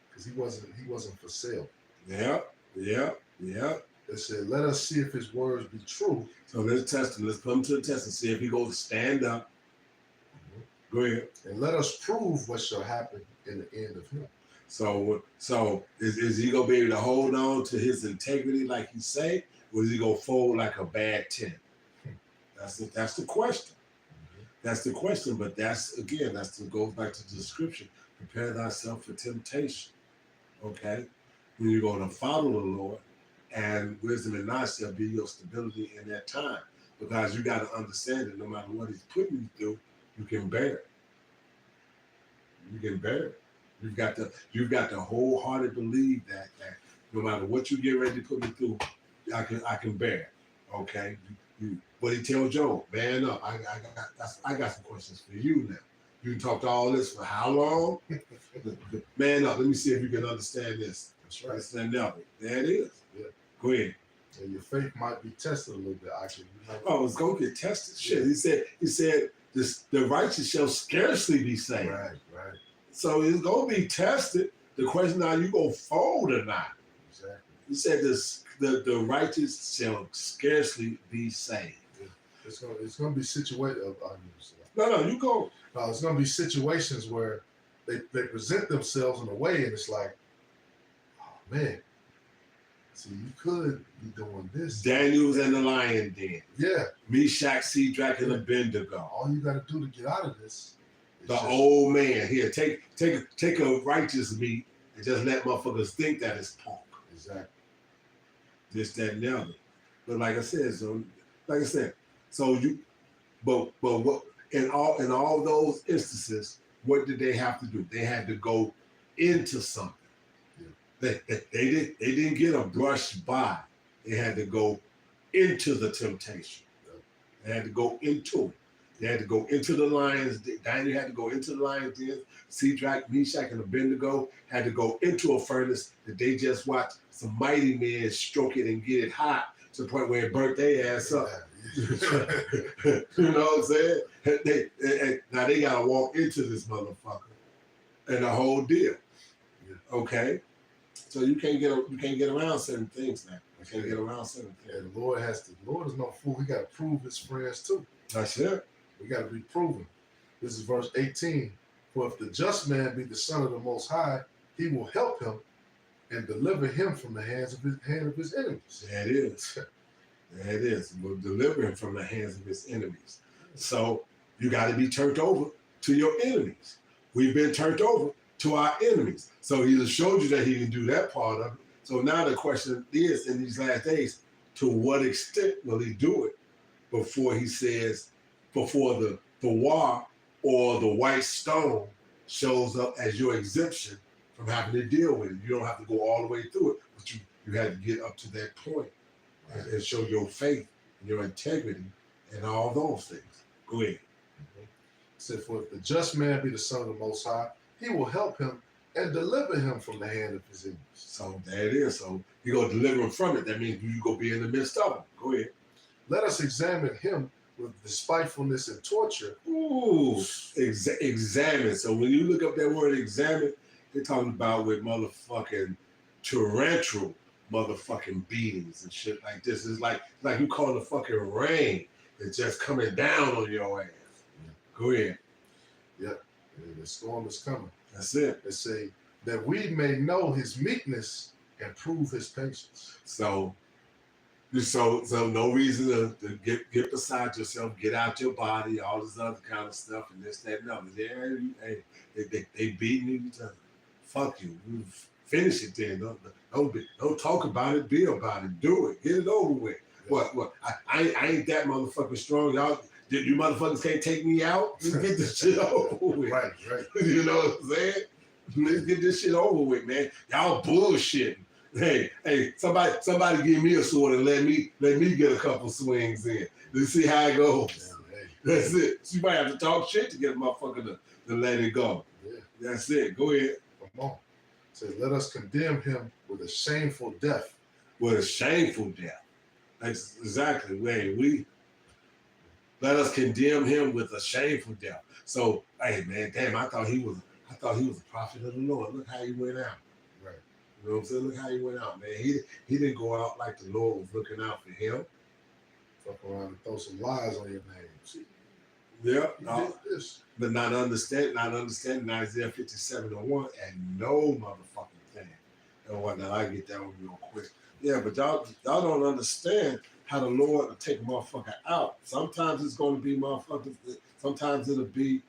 because he wasn't for sale. Yep. They said, let us see if his words be true. So let's test him. Let's put him to the test and see if he goes to stand up. Go ahead. And let us prove what shall happen in the end of him. So is he gonna be able to hold on to his integrity like he say, or is he gonna fold like a bad tent? That's the question. That's the question. But goes back to the description. Prepare thyself for temptation. Okay, when you're going to follow the Lord, and wisdom and knowledge shall be your stability in that time, because you got to understand that no matter what he's putting you through, you can bear it. You can bear it. You've got to wholeheartedly believe that no matter what you get ready to put me through, I can bear it. Okay. What he tells Job, man up. I got some questions for you now. You can talk to all this for how long? Man up. Let me see if you can understand this. That's right. Understand that. There it is. Yeah. Go ahead. And your faith might be tested a little bit. Oh, it's gonna get tested. Shit. He said the righteous shall scarcely be saved. Right. So it's gonna be tested. The question now, you gonna fold or not? Exactly. He said the righteous shall scarcely be saved. It's gonna be situated. No, you go. No, it's gonna be situations where they present themselves in a way, and it's like, oh man, see, you could be doing this. Daniel's in the lion den. Yeah. Meshach, Shadrach, and Abednego. All you got to do to get out of this. The old man here, take a righteous meat and just let motherfuckers think that it's pork. Exactly. This, that, and the other. But like I said, but what in all those instances, what did they have to do? They had to go into something. Yeah. They didn't get a brush by. They had to go into the temptation. Yeah. They had to go into it. They had to go into the lions. Daniel had to go into the lions den. Shadrach, Meshach, and Abednego had to go into a furnace that they just watched some mighty men stroke it and get it hot to the point where it burnt their ass up. You know what I'm saying? Now they gotta walk into this motherfucker and the whole deal. Yeah. Okay, so you can't get around certain things now. You can't get around certain things. And the Lord is no fool. He got to prove his friends too. That's it. We got to be proven. This is verse 18. For if the just man be the son of the Most High, he will help him and deliver him from the hand of his enemies. There it is. There it is. Will deliver him from the hands of his enemies. So you got to be turned over to your enemies. We've been turned over to our enemies. So he just showed you that he can do that part of it. So now the question is, in these last days, to what extent will he do it before he says, before the war or the white stone shows up as your exemption from having to deal with it? You don't have to go all the way through it, but you had to get up to that point and show your faith and your integrity and all those things. Go ahead. It said, for if the just man be the son of the Most High, he will help him and deliver him from the hand of his enemies. So there it is. So you go deliver him from it. That means you go be in the midst of them. Go ahead. Let us examine him with despitefulness and torture. Ooh, examine. So when you look up that word examine, they're talking about with motherfucking torrential motherfucking beatings and shit like this. It's like you call the fucking rain. It's just coming down on your ass. Yeah. Go ahead. Yep. The storm is coming. That's it. They say that we may know his meekness and prove his patience. So no reason to get beside yourself, get out your body, all this other kind of stuff, and this, that, and other. They beating each other. Fuck you. You finish it then. Don't talk about it. Be about it. Do it. Get it over with. Yeah. What? I ain't that motherfucking strong. Y'all, you motherfuckers can't take me out. Just get this shit over with. Right. You know what I'm saying? Let's get this shit over with, man. Y'all bullshitting. Hey, somebody give me a sword and let me get a couple swings in. Let's see how it goes. Yeah, hey. That's it. So you might have to talk shit to get a motherfucker to let it go. Yeah. That's it. Go ahead. Come on. It says, let us condemn him with a shameful death. With a shameful death. That's exactly where we let us condemn him with a shameful death. So, hey man, damn, I thought he was a prophet of the Lord. Look how he went out. Right. You know what I'm saying? Look how he went out, man. He didn't go out like the Lord was looking out for him. Fuck around and throw some lies on your name. See, Yeah. you did this. But not understanding Isaiah 57:1 and no motherfucking thing. And whatnot. I get that one real quick. Yeah, but y'all don't understand how the Lord will take a motherfucker out. Sometimes it's going to be motherfuckers. Sometimes it'll be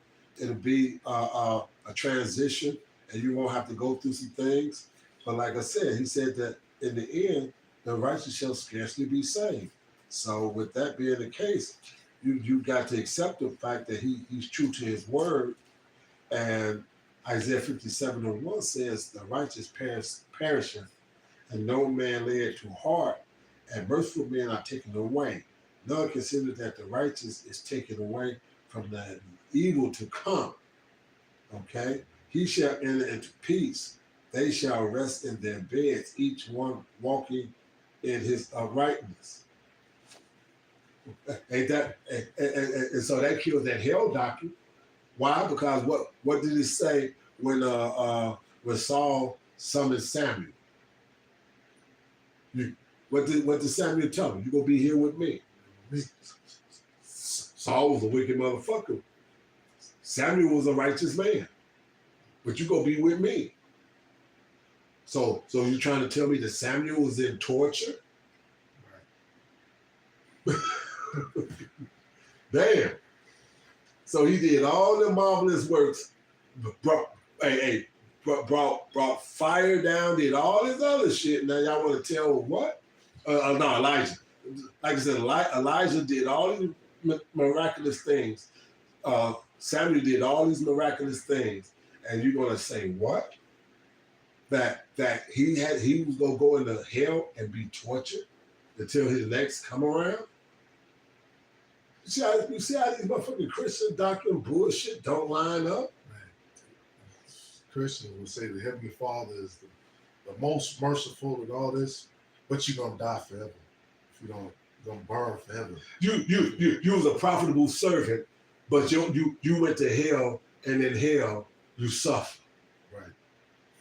a transition, and you won't have to go through some things. But like I said, he said that in the end, the righteous shall scarcely be saved. So with that being the case, you got to accept the fact that he's true to his word. And Isaiah 57:1 says, the righteous perisheth, and no man lay it to heart, and merciful men are taken away. None consider that the righteous is taken away from the evil to come. Okay? He shall enter into peace. They shall rest in their beds, each one walking in his uprightness. Ain't that? And so that kills that hell doctrine. Why? Because what did he say when Saul summoned Samuel? What did Samuel tell him? You gonna be here with me. Saul was a wicked motherfucker. Samuel was a righteous man. But you gonna be with me. So you're trying to tell me that Samuel was in torture? Right. Damn. So he did all the marvelous works, brought fire down, did all this other shit. Now y'all want to tell what? No, Elijah. Like I said, Elijah did all these miraculous things. Samuel did all these miraculous things, and you're gonna say what? That he was gonna go into hell and be tortured until his legs come around? You see how these motherfucking Christian doctrine bullshit don't line up? Christians will say the Heavenly Father is the most merciful and all this, but you're gonna die forever. If you don't, you're gonna burn forever. You was a profitable servant, but you went to hell, and in hell you suffer. Right.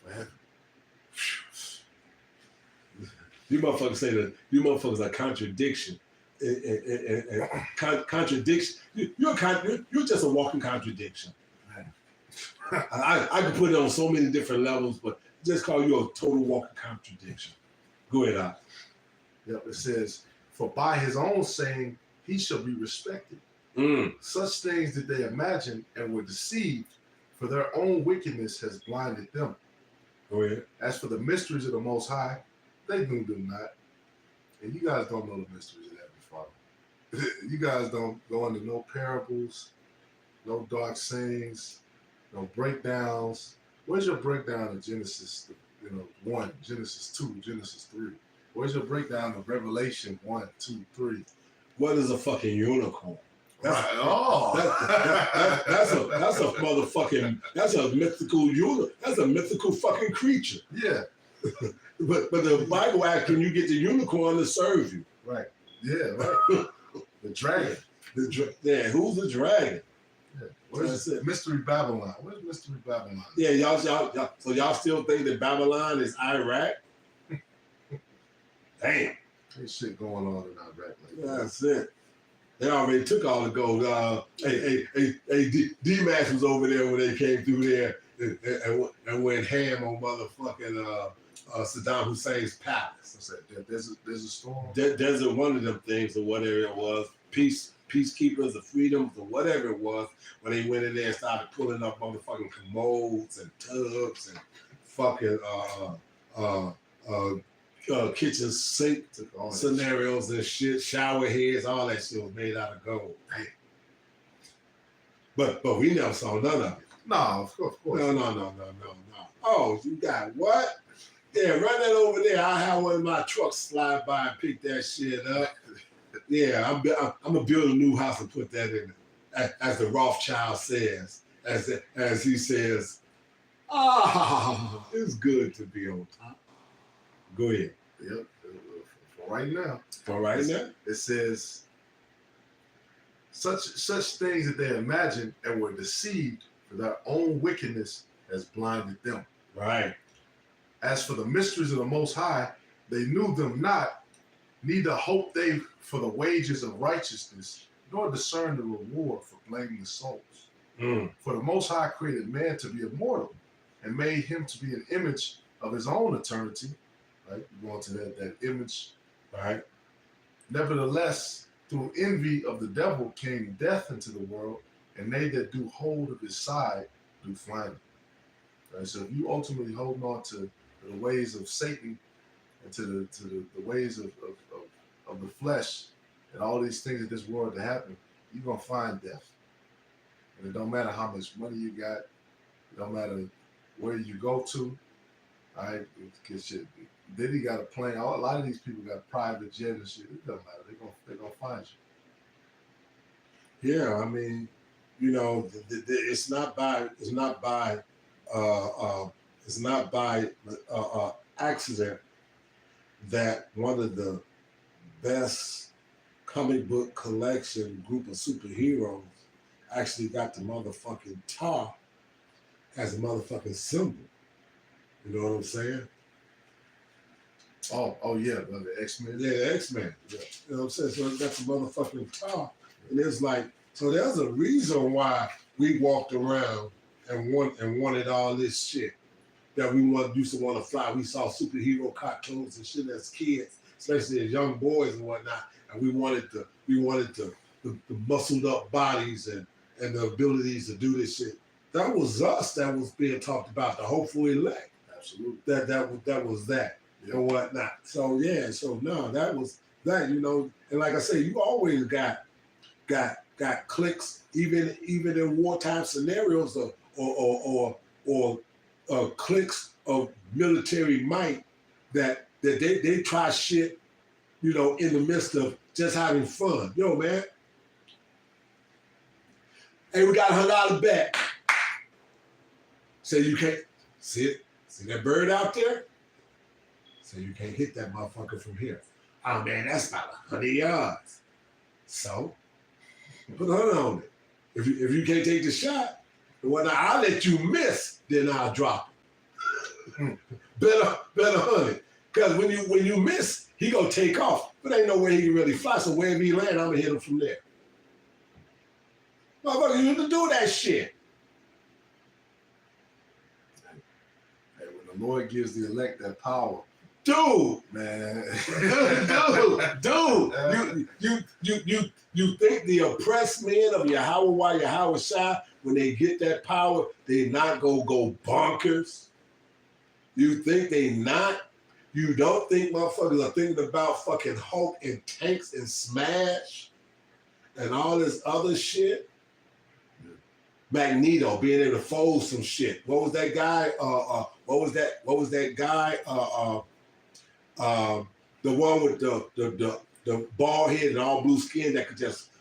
Forever. You motherfuckers say that you motherfuckers are contradiction. Contradiction. You're just a walking contradiction. I can put it on so many different levels, but just call you a total walking contradiction. Go ahead, Al. Yep, it says, For by his own saying, he shall be respected. Such things did they imagine and were deceived, for their own wickedness has blinded them. Go ahead. As for the mysteries of the Most High, they knew them not. And you guys don't know the mysteries of Heavenly Father. You guys don't go into no parables, no dark sayings, no breakdowns. Where's your breakdown of Genesis, 1, Genesis 2, Genesis 3? Where's your breakdown of Revelation 1, 2, 3? What is a fucking unicorn? That's a motherfucking, that's a mythical fucking creature. Yeah. But the Bible asking you get the unicorn to serve you. Right. Yeah, right. The dragon. Yeah, who's the dragon? Yeah. Where's Mystery Babylon? Where's Mystery Babylon? Yeah, y'all, so y'all still think that Babylon is Iraq? Damn. There's shit going on in Iraq. That's it. They already took all the gold. D-Max was over there when they came through there and went ham on motherfucking Saddam Hussein's palace. What's that? There's a storm? Desert one of them things or whatever it was. Peacekeepers or freedoms or whatever it was, when they went in there and started pulling up motherfucking commodes and tubs and fucking kitchen sink scenarios and shit, shower heads, all that shit was made out of gold. Damn. But we never saw none of it. No, of course. No. Oh, you got what? Yeah, run that over there. I'll have one of my trucks slide by and pick that shit up. Yeah, I'm gonna build a new house and put that in it. As the Rothschild says, as he says, it's good to be on top. Go ahead. Yep. For right now. It says, such things that they imagined and were deceived, for their own wickedness has blinded them. Right. As for the mysteries of the Most High, they knew them not, neither hoped they for the wages of righteousness, nor discerned the reward for blameless souls. For the Most High created man to be immortal, and made him to be an image of his own eternity. Right? You go into that image. Right. Nevertheless, through envy of the devil came death into the world, and they that do hold of his side do find him. Right? So if you ultimately hold on to the ways of Satan and to the ways of the flesh and all these things in this world that happen, you're gonna find death. And it don't matter how much money you got, it don't matter where you go to. All right, because shit, Diddy got a plane. A lot of these people got private jet and shit. It doesn't matter. They're gonna find you. Yeah, I mean, it's not by accident that one of the best comic book collection group of superheroes actually got the motherfucking tar as a motherfucking symbol. You know what I'm saying? Oh yeah, the X-Men. Yeah, the X-Men. Yeah. You know what I'm saying? So it got the motherfucking tar. And it's like, so there's a reason why we walked around and wanted all this shit that we used to want to fly. We saw superhero cartoons and shit as kids, especially as young boys and whatnot. And we wanted the muscled up bodies and the abilities to do this shit. That was us that was being talked about, the hopeful elect. Absolutely. That was that. And whatnot. So yeah, so no, that was that, and like I say, you always got cliques, even in wartime scenarios or cliques of military might that they try shit, in the midst of just having fun. Yo, man. Hey, we got $100 bet. So you can't see that bird out there? So you can't hit that motherfucker from here. Oh man, that's about 100 yards. So put 100 on it. If you can't take the shot, well, I'll let you miss, then I'll drop it. bet 100. Because when you miss, he gonna take off. But ain't no way he can really fly. So wherever he land, I'm gonna hit him from there. Motherfucker, you need to do that shit. Hey, when the Lord gives the elect that power, dude, Man. you think the oppressed men of Yahweh Shai, when they get that power, they not gonna go bonkers? You think they not? You don't think motherfuckers are thinking about fucking Hulk and tanks and Smash and all this other shit? Magneto being able to fold some shit. What was that guy? What was that guy? The one with the bald head and all blue skin that could just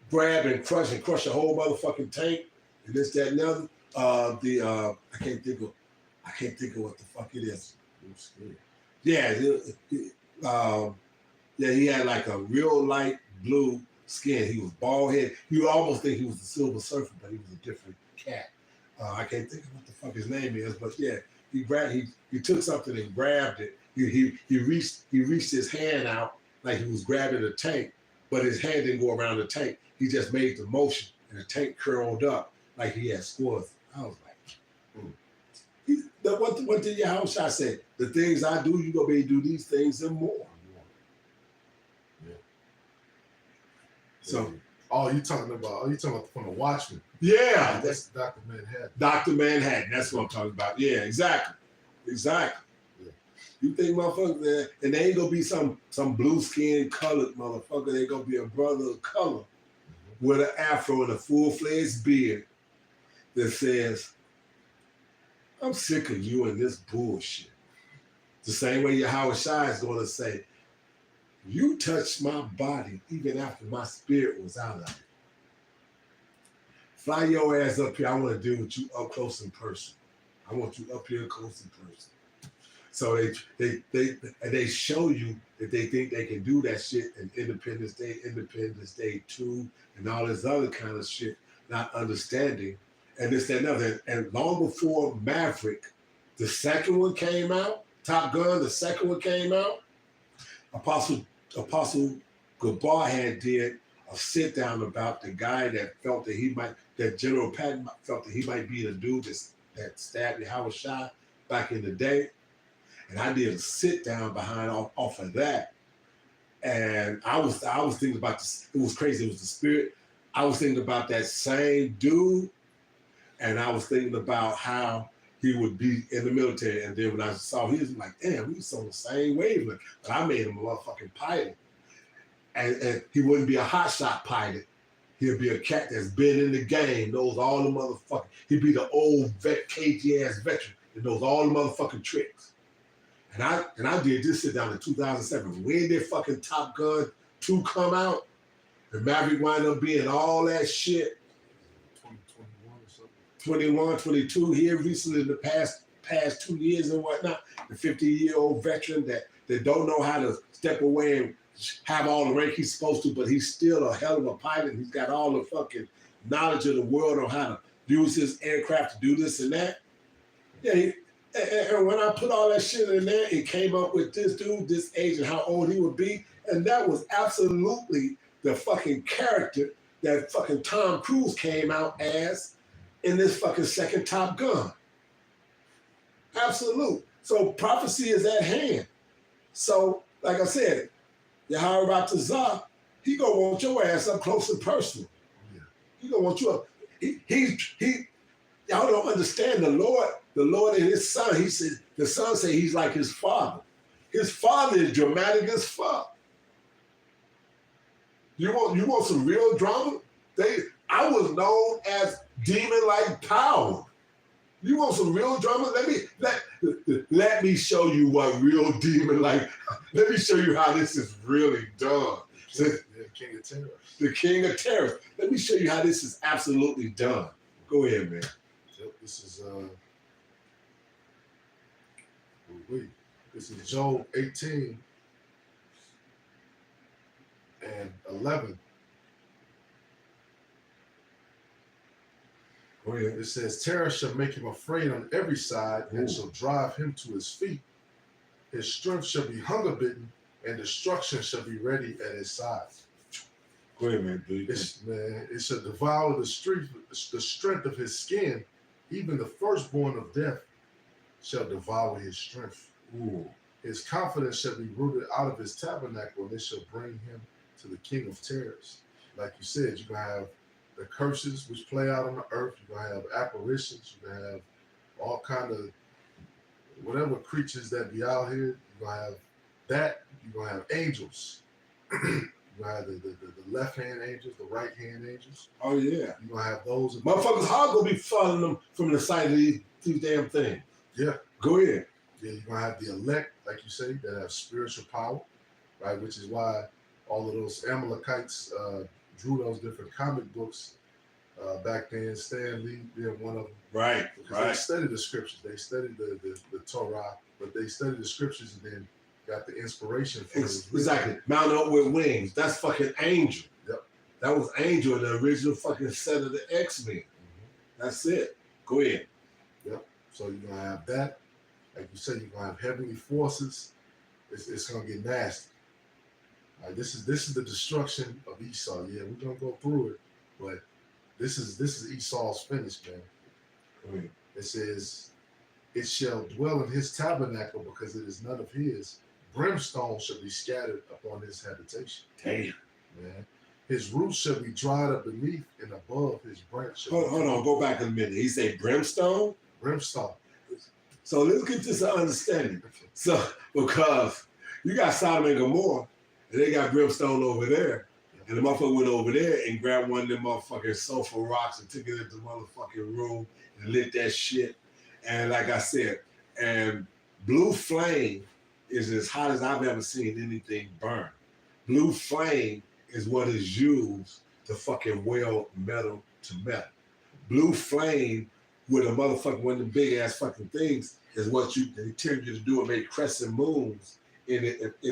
grab and crush a whole motherfucking tank and this, that, and the other. I can't think of what the fuck it is. Yeah, yeah, he had like a real light blue skin. He was bald head. You almost think he was the Silver Surfer, but he was a different cat. I can't think of what the fuck his name is, but yeah, he took something and grabbed it. He reached his hand out like he was grabbing a tank, but his hand didn't go around the tank. He just made the motion, and the tank curled up like he had scores. I was like, what did Yahweh Shai say? The things I do, you gonna be able to do these things and more. Yeah. So, you talking about from the Watchmen? Yeah, that's Dr. Manhattan. Dr. Manhattan, that's what I'm talking about. Yeah, exactly. Yeah. You think motherfucker there, and they ain't gonna be some blue skinned colored motherfucker. They gonna be a brother of color with an afro and a full-fledged beard that says, I'm sick of you and this bullshit. The same way Yahweh Shai is gonna say, you touched my body even after my spirit was out of it. Fly your ass up here. I want to deal with you up close in person. I want you up here close in person. So they show you that they think they can do that shit in Independence Day 2, and all this other kind of shit, not understanding. And this, that, and other. And long before Maverick, the second one came out, Top Gun, the second one came out, Apostle Gabar had did a sit down about the guy that felt that General Patton felt that he might be the dude that stabbed Yahweh Shai back in the day. And I did a sit down off of that. And I was thinking about this. It was crazy. It was the spirit. I was thinking about that same dude. And I was thinking about how he would be in the military. And then when I saw he was like, damn, we was on the same wavelength. But I made him a motherfucking pilot. And he wouldn't be a hotshot pilot. He'd be a cat that's been in the game, knows all the motherfucking, he'd be the old cagey ass veteran that knows all the motherfucking tricks. And I did this sit down in 2007. When did fucking Top Gun 2 come out? And Maverick wound up being all that shit. 2021 or something. 21, 22, here recently in the past 2 years and whatnot. The 50-year-old veteran that don't know how to step away and have all the rank he's supposed to, but he's still a hell of a pilot. He's got all the fucking knowledge of the world on how to use his aircraft to do this and that. Yeah, and when I put all that shit in there, it came up with this dude, this age, and how old he would be. And that was absolutely the fucking character that fucking Tom Cruise came out as in this fucking second Top Gun. Absolute. So prophecy is at hand. So, like I said, Yahweh Ratazah, he gonna want your ass up close and personal. Yeah. He gonna want you up. Y'all don't understand the Lord and his son. He said, the son said he's like his father. His father is dramatic as fuck. You want some real drama? I was known as demon-like power. You want some real drama? Let me show you what real demon-like. Let me show you how this is really done. The King of Terror. The King of Terror. Let me show you how this is absolutely done. Go ahead, man. This is Job 18 and 11. Go ahead. It says, terror shall make him afraid on every side and shall drive him to his feet. His strength shall be hunger bitten and destruction shall be ready at his side. Go ahead, man. It shall devour the strength of his skin. Even the firstborn of death shall devour his strength. Ooh. His confidence shall be rooted out of his tabernacle, and it shall bring him to the king of terrors. Like you said, you're gonna have the curses which play out on the earth. You're gonna have apparitions. You're gonna have all kind of whatever creatures that be out here. You're gonna have that. You're gonna have angels. You're gonna have the left hand angels, the right hand angels. Oh yeah. You're gonna have those. Motherfuckers hard gonna be following them from the side of these damn things. Yeah. Go ahead. Yeah, you're gonna have the elect, like you say, that have spiritual power, right? Which is why all of those Amalekites drew those different comic books back then. Stan Lee being one of them. Right. Because they studied the scriptures. They studied the Torah, but they studied the scriptures and then got the inspiration from it. Exactly. Mount up with wings. That's fucking Angel. Yep. That was Angel in the original fucking set of the X-Men. Mm-hmm. That's it. Go ahead. Yep. So you're gonna have that. Like you said, you're gonna have heavenly forces. It's gonna get nasty. All right, this is the destruction of Esau. Yeah, we're gonna go through it, but this is Esau's finish, man. It says, "It shall dwell in his tabernacle because it is none of his. Brimstone shall be scattered upon his habitation." Damn. Man, his roots shall be dried up beneath, and above his branch. Hold on. Go back a minute. He said brimstone. Brimstone. So let's get this to understanding. So because you got Sodom and Gomorrah, and they got brimstone over there, and the motherfucker went over there and grabbed one of them motherfucking sulfur rocks and took it into the motherfucking room and lit that shit. And like I said, and blue flame is as hot as I've ever seen anything burn. Blue flame is what is used to fucking weld metal to metal. Blue flame with a motherfucking one of the big ass fucking things is what they tell you to do and make crescent moons in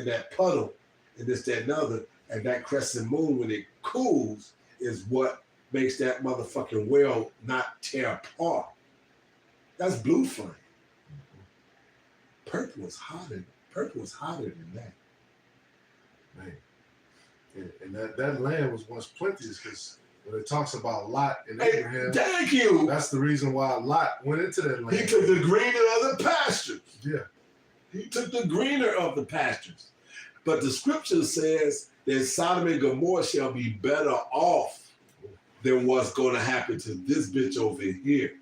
that puddle and this, that, and other. And that crescent moon, when it cools, is what makes that motherfucking well not tear apart. That's blue flame. Purple is hotter than that. Man. And that land was once plenteous because when it talks about Lot and Abraham, thank you. That's the reason why Lot went into that land. He took the greener of the pastures. Yeah. He took the greener of the pastures. But the scripture says that Sodom and Gomorrah shall be better off than what's going to happen to this bitch over here.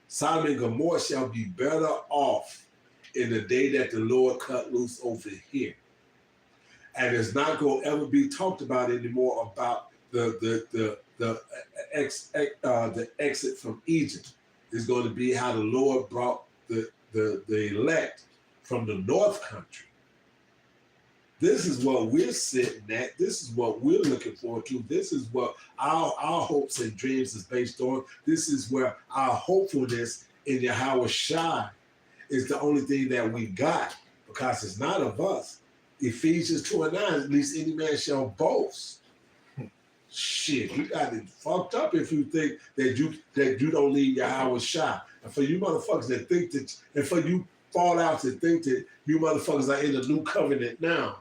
Sodom and Gomorrah shall be better off in the day that the Lord cut loose over here. And it's not going to ever be talked about anymore about the exit from Egypt. Is going to be how the Lord brought the elect from the north country. This is what we're sitting at. This is what we're looking forward to. This is what our hopes and dreams is based on. This is where our hopefulness in Yahweh Shai is the only thing that we got, because it's not of us. Ephesians 2:9, at least any man shall boast. Shit, you got it fucked up if you think that you don't need Yahweh Shai. And for you motherfuckers that think that, and for you fallouts that think that you motherfuckers are in the new covenant now.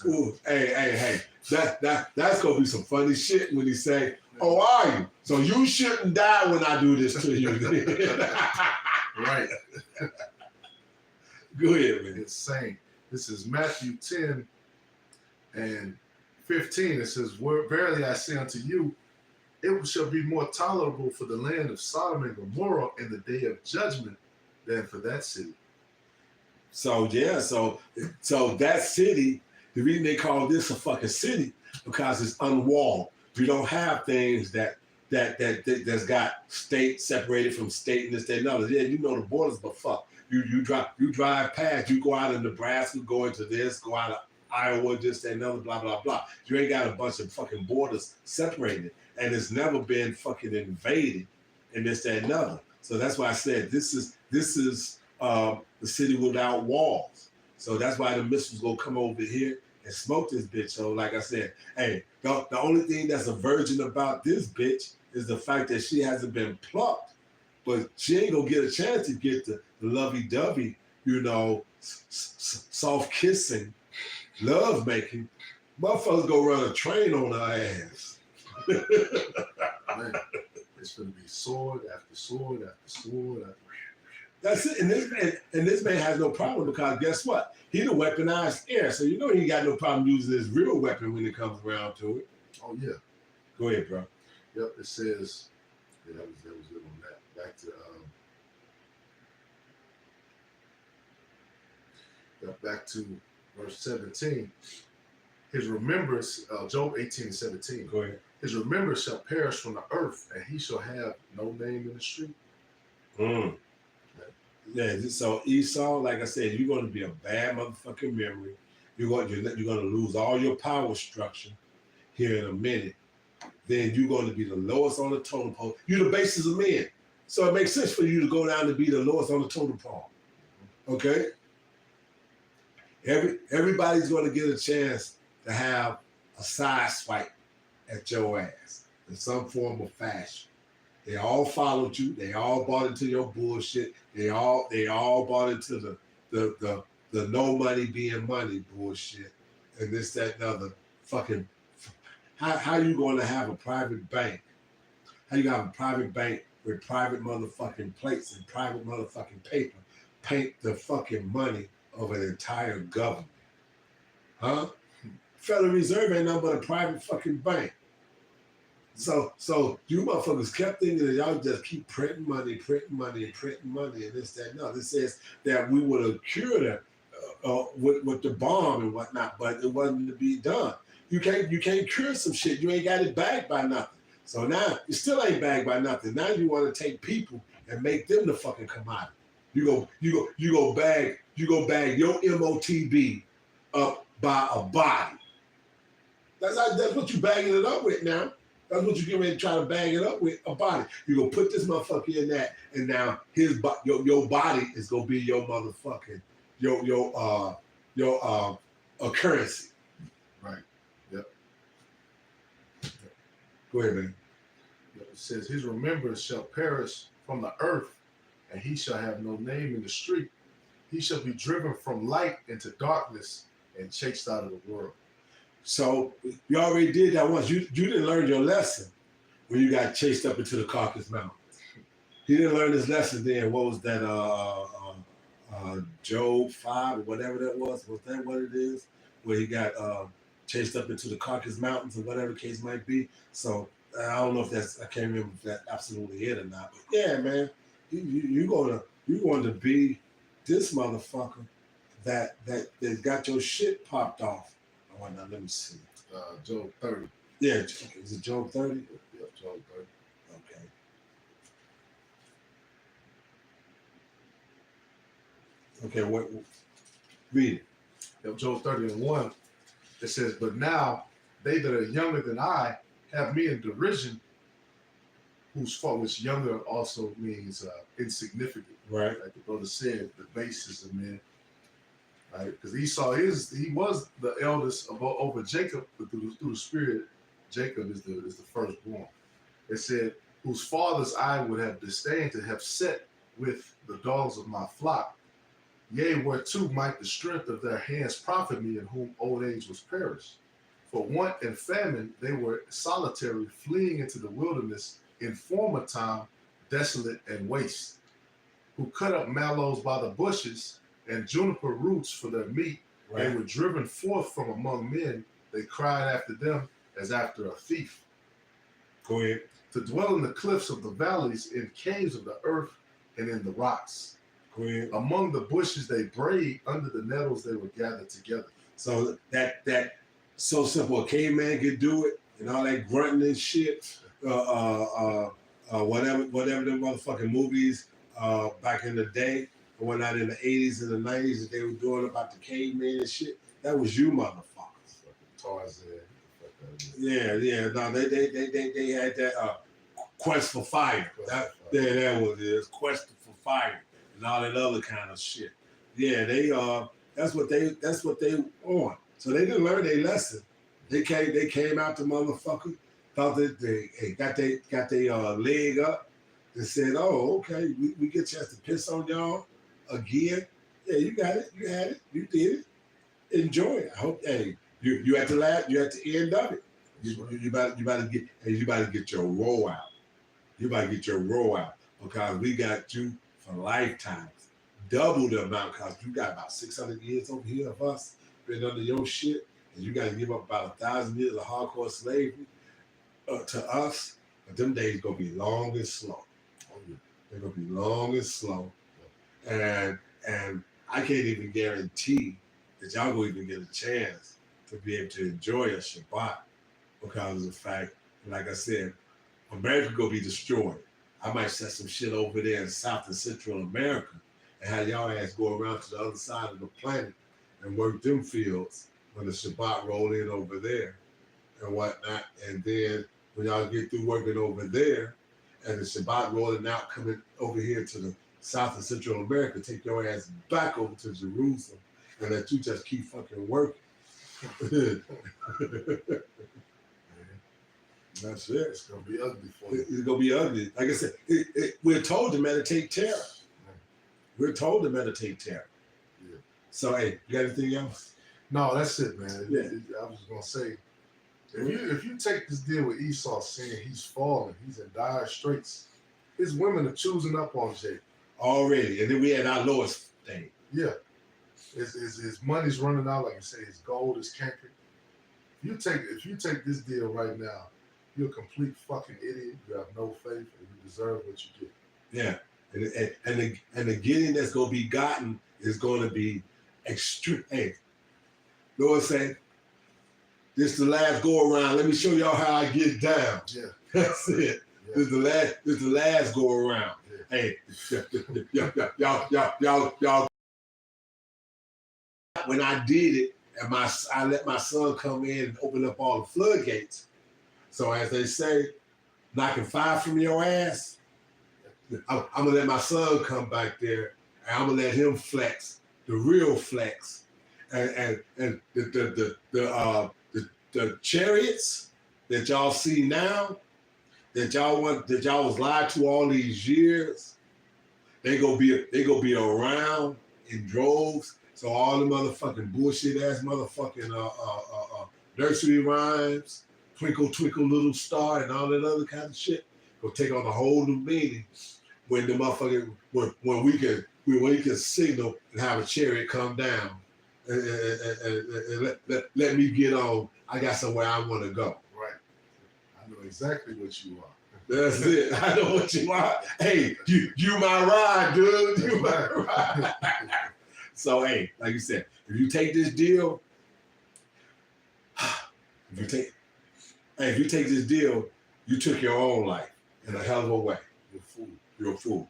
Ooh, hey, that's gonna be some funny shit when he say, "Oh, are you? So you shouldn't die when I do this to you." Right. Go ahead, man. It's saying this is Matthew 10 and 15. It says, "Verily I say unto you, it shall be more tolerable for the land of Sodom and Gomorrah in the day of judgment than for that city." So yeah, so that city, the reason they call this a fucking city, because it's unwalled. You don't have things that's got state separated from state and this, that, and other. Yeah, you know the borders, but fuck. You drive past, you go out of Nebraska, go into this, go out of Iowa, this, that, and other, blah, blah, blah. You ain't got a bunch of fucking borders separated. And it's never been fucking invaded and this, that, and other. So that's why I said this is the city without walls. So that's why the missiles gonna come over here and smoke this bitch. So like I said, hey, the only thing that's a virgin about this bitch is the fact that she hasn't been plucked. But she ain't gonna get a chance to get the lovey-dovey, soft kissing, love making. Motherfuckers go run a train on her ass. Man, it's gonna be sword after sword after sword after. That's it. And this man has no problem because guess what? He the weaponized air, so you know he got no problem using his real weapon when it comes around to it. Oh yeah. Go ahead, bro. Yep. It says. Yeah, that was it on that. Back to verse 17. His remembrance, Job 18:17. Go ahead. His remembrance shall perish from the earth, and he shall have no name in the street. Mm. Yeah. So Esau, like I said, you're going to be a bad motherfucking memory. You're going to lose all your power structure here in a minute. Then you're going to be the lowest on the totem pole. You're the basis of men. So it makes sense for you to go down to be the lowest on the totem pole. Okay? Everybody's going to get a chance to have a side swipe at your ass in some form of fashion. They all followed you. They all bought into your bullshit. They all bought into the no money being money bullshit and this, that, and other fucking. How you going to have a private bank? How you got a private bank with private motherfucking plates and private motherfucking paper paint the fucking money of an entire government? Huh? Federal Reserve ain't nothing but a private fucking bank. So you motherfuckers kept thinking that y'all just keep printing money, and this, that, and other. This says that we would have cured it with the bomb and whatnot, but it wasn't to be done. You can't cure some shit. You ain't got it bagged by nothing. So now you still ain't bagged by nothing. Now you want to take people and make them the fucking commodity. You go bag your MOTB up by a body. That's what you bagging it up with now. That's what you get ready to try to bag it up with, a body. You gonna put this motherfucker in that, and now your body is gonna be your motherfucking your currency. Right. Yep. Go ahead, man. It says his remembrance shall perish from the earth, and he shall have no name in the street. He shall be driven from light into darkness and chased out of the world. So you already did that once. You didn't learn your lesson when you got chased up into the Caucasus Mountains. He didn't learn his lesson then. What was that? Job 5 or whatever that was. Was that what it is? Where he got chased up into the Caucasus Mountains or whatever the case might be. So I don't know if I can't remember if that's absolutely it or not. But yeah, man, you're going to be this motherfucker that got your shit popped off. Oh, now let me see. Job 30. Yeah, is it Job 30? Yeah, Job 30. Okay. Okay, what? Read it. Yep, Job 30:1. It says, but now they that are younger than I have me in derision, whose fault, which younger also means insignificant. Right. Like the brother said, the basis of men. Right, because Esau he was the eldest over Jacob, but through the spirit, Jacob is the firstborn. It said, whose fathers I would have disdained to have set with the dogs of my flock. Yea, whereto might the strength of their hands profit me, in whom old age was perished. For want and famine they were solitary, fleeing into the wilderness in former time, desolate and waste. Who cut up mallows by the bushes, and juniper roots for their meat. Right. They were driven forth from among men. They cried after them as after a thief. Go ahead. To dwell in the cliffs of the valleys, in caves of the earth, and in the rocks. Go ahead. Among the bushes they brayed, under the nettles they were gathered together. So that so simple. A caveman could do it, and all that grunting and shit. Whatever the motherfucking movies back in the day. When out in the 80s and the 90s that they were doing about the cavemen and shit, that was you motherfuckers. Tarzan. Yeah. No, they had that quest for fire. That was it. Quest for fire and all that other kind of shit. Yeah, that's what they on. So they didn't learn their lesson. They came out to motherfucker, thought that they got their leg up and said, oh, okay, we get a chance to piss on y'all. Again, yeah, you got it, you had it, you did it. Enjoy it. I hope, hey, you at the last, you at the end of it. You about to get your roll out. You about to get your roll out because we got you for lifetimes. Double the amount, because you got about 600 years over here of us been under your shit, and you got to give up about 1,000 years of hardcore slavery to us. But them days gonna be long and slow. Oh, yeah. They're gonna be long and slow, and I can't even guarantee that y'all gonna even get a chance to be able to enjoy a Shabbat because of the fact, like I said, America gonna be destroyed. I might set some shit over there in South and Central America and have y'all ass go around to the other side of the planet and work them fields when the Shabbat roll in over there and whatnot. And then when y'all get through working over there and the Shabbat rolling out, coming over here to the South and Central America, take your ass back over to Jerusalem and let you just keep fucking working. That's it. It's gonna be ugly for you. It's gonna be ugly. Like I said, we're told to meditate terror. We're told to meditate terror. Yeah. So, hey, you got anything else? No, that's it, man. Yeah. I was gonna say, if you take this deal with Esau, saying he's falling, he's in dire straits, his women are choosing up on Jay Already, and then we had our lowest thing. Yeah, his money's running out. Like you say, his gold is cankered. If you take this deal right now, you're a complete fucking idiot. You have no faith, and you deserve what you get. Yeah, and the getting that's gonna be gotten is gonna be extreme. Hey, Lord say, this the last go around. Let me show y'all how I get down. Yeah, That's it. yeah. This the last go around. Yeah. Hey, y'all. When I did it, and I let my son come in and open up all the floodgates. So as they say, knocking fire from your ass, I'm gonna let my son come back there, and I'm gonna let him flex, the real flex, and the chariots that y'all see now, that y'all was lied to all these years, they gonna be around in droves. So all the motherfucking bullshit ass motherfucking nursery rhymes, Twinkle Twinkle Little Star, and all that other kind of shit gonna take on a whole new meaning when the motherfucking when we can signal and have a chariot come down and let me get on. I got somewhere I want to go. Right. I know exactly what you are. That's it. I know what you are. Hey, you my ride, dude. You my ride. So hey, like you said, if you take this deal, if you take this deal, you took your own life in a hell of a way. You're a fool. You're a fool.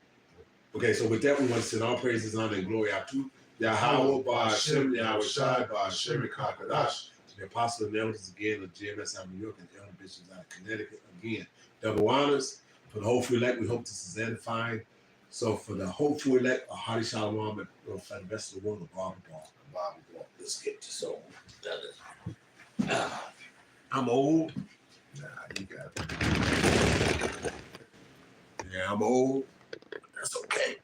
Okay, so with that, we want to send all praises, honor, and glory out to Yahweh, Ba'Shem, Yahweh Shai, Ba'Shem, Kakadash, to the apostle and elders again of GMS out of New York and elder bishops out of Connecticut again. Double honors. For the hopeful elect, we hope this is edifying. So for the hopeful elect, a hearty shalom, and for the rest of the world, a Bible ball. Let's get this over. I'm old. Nah, you got it. Yeah, I'm old. That's okay.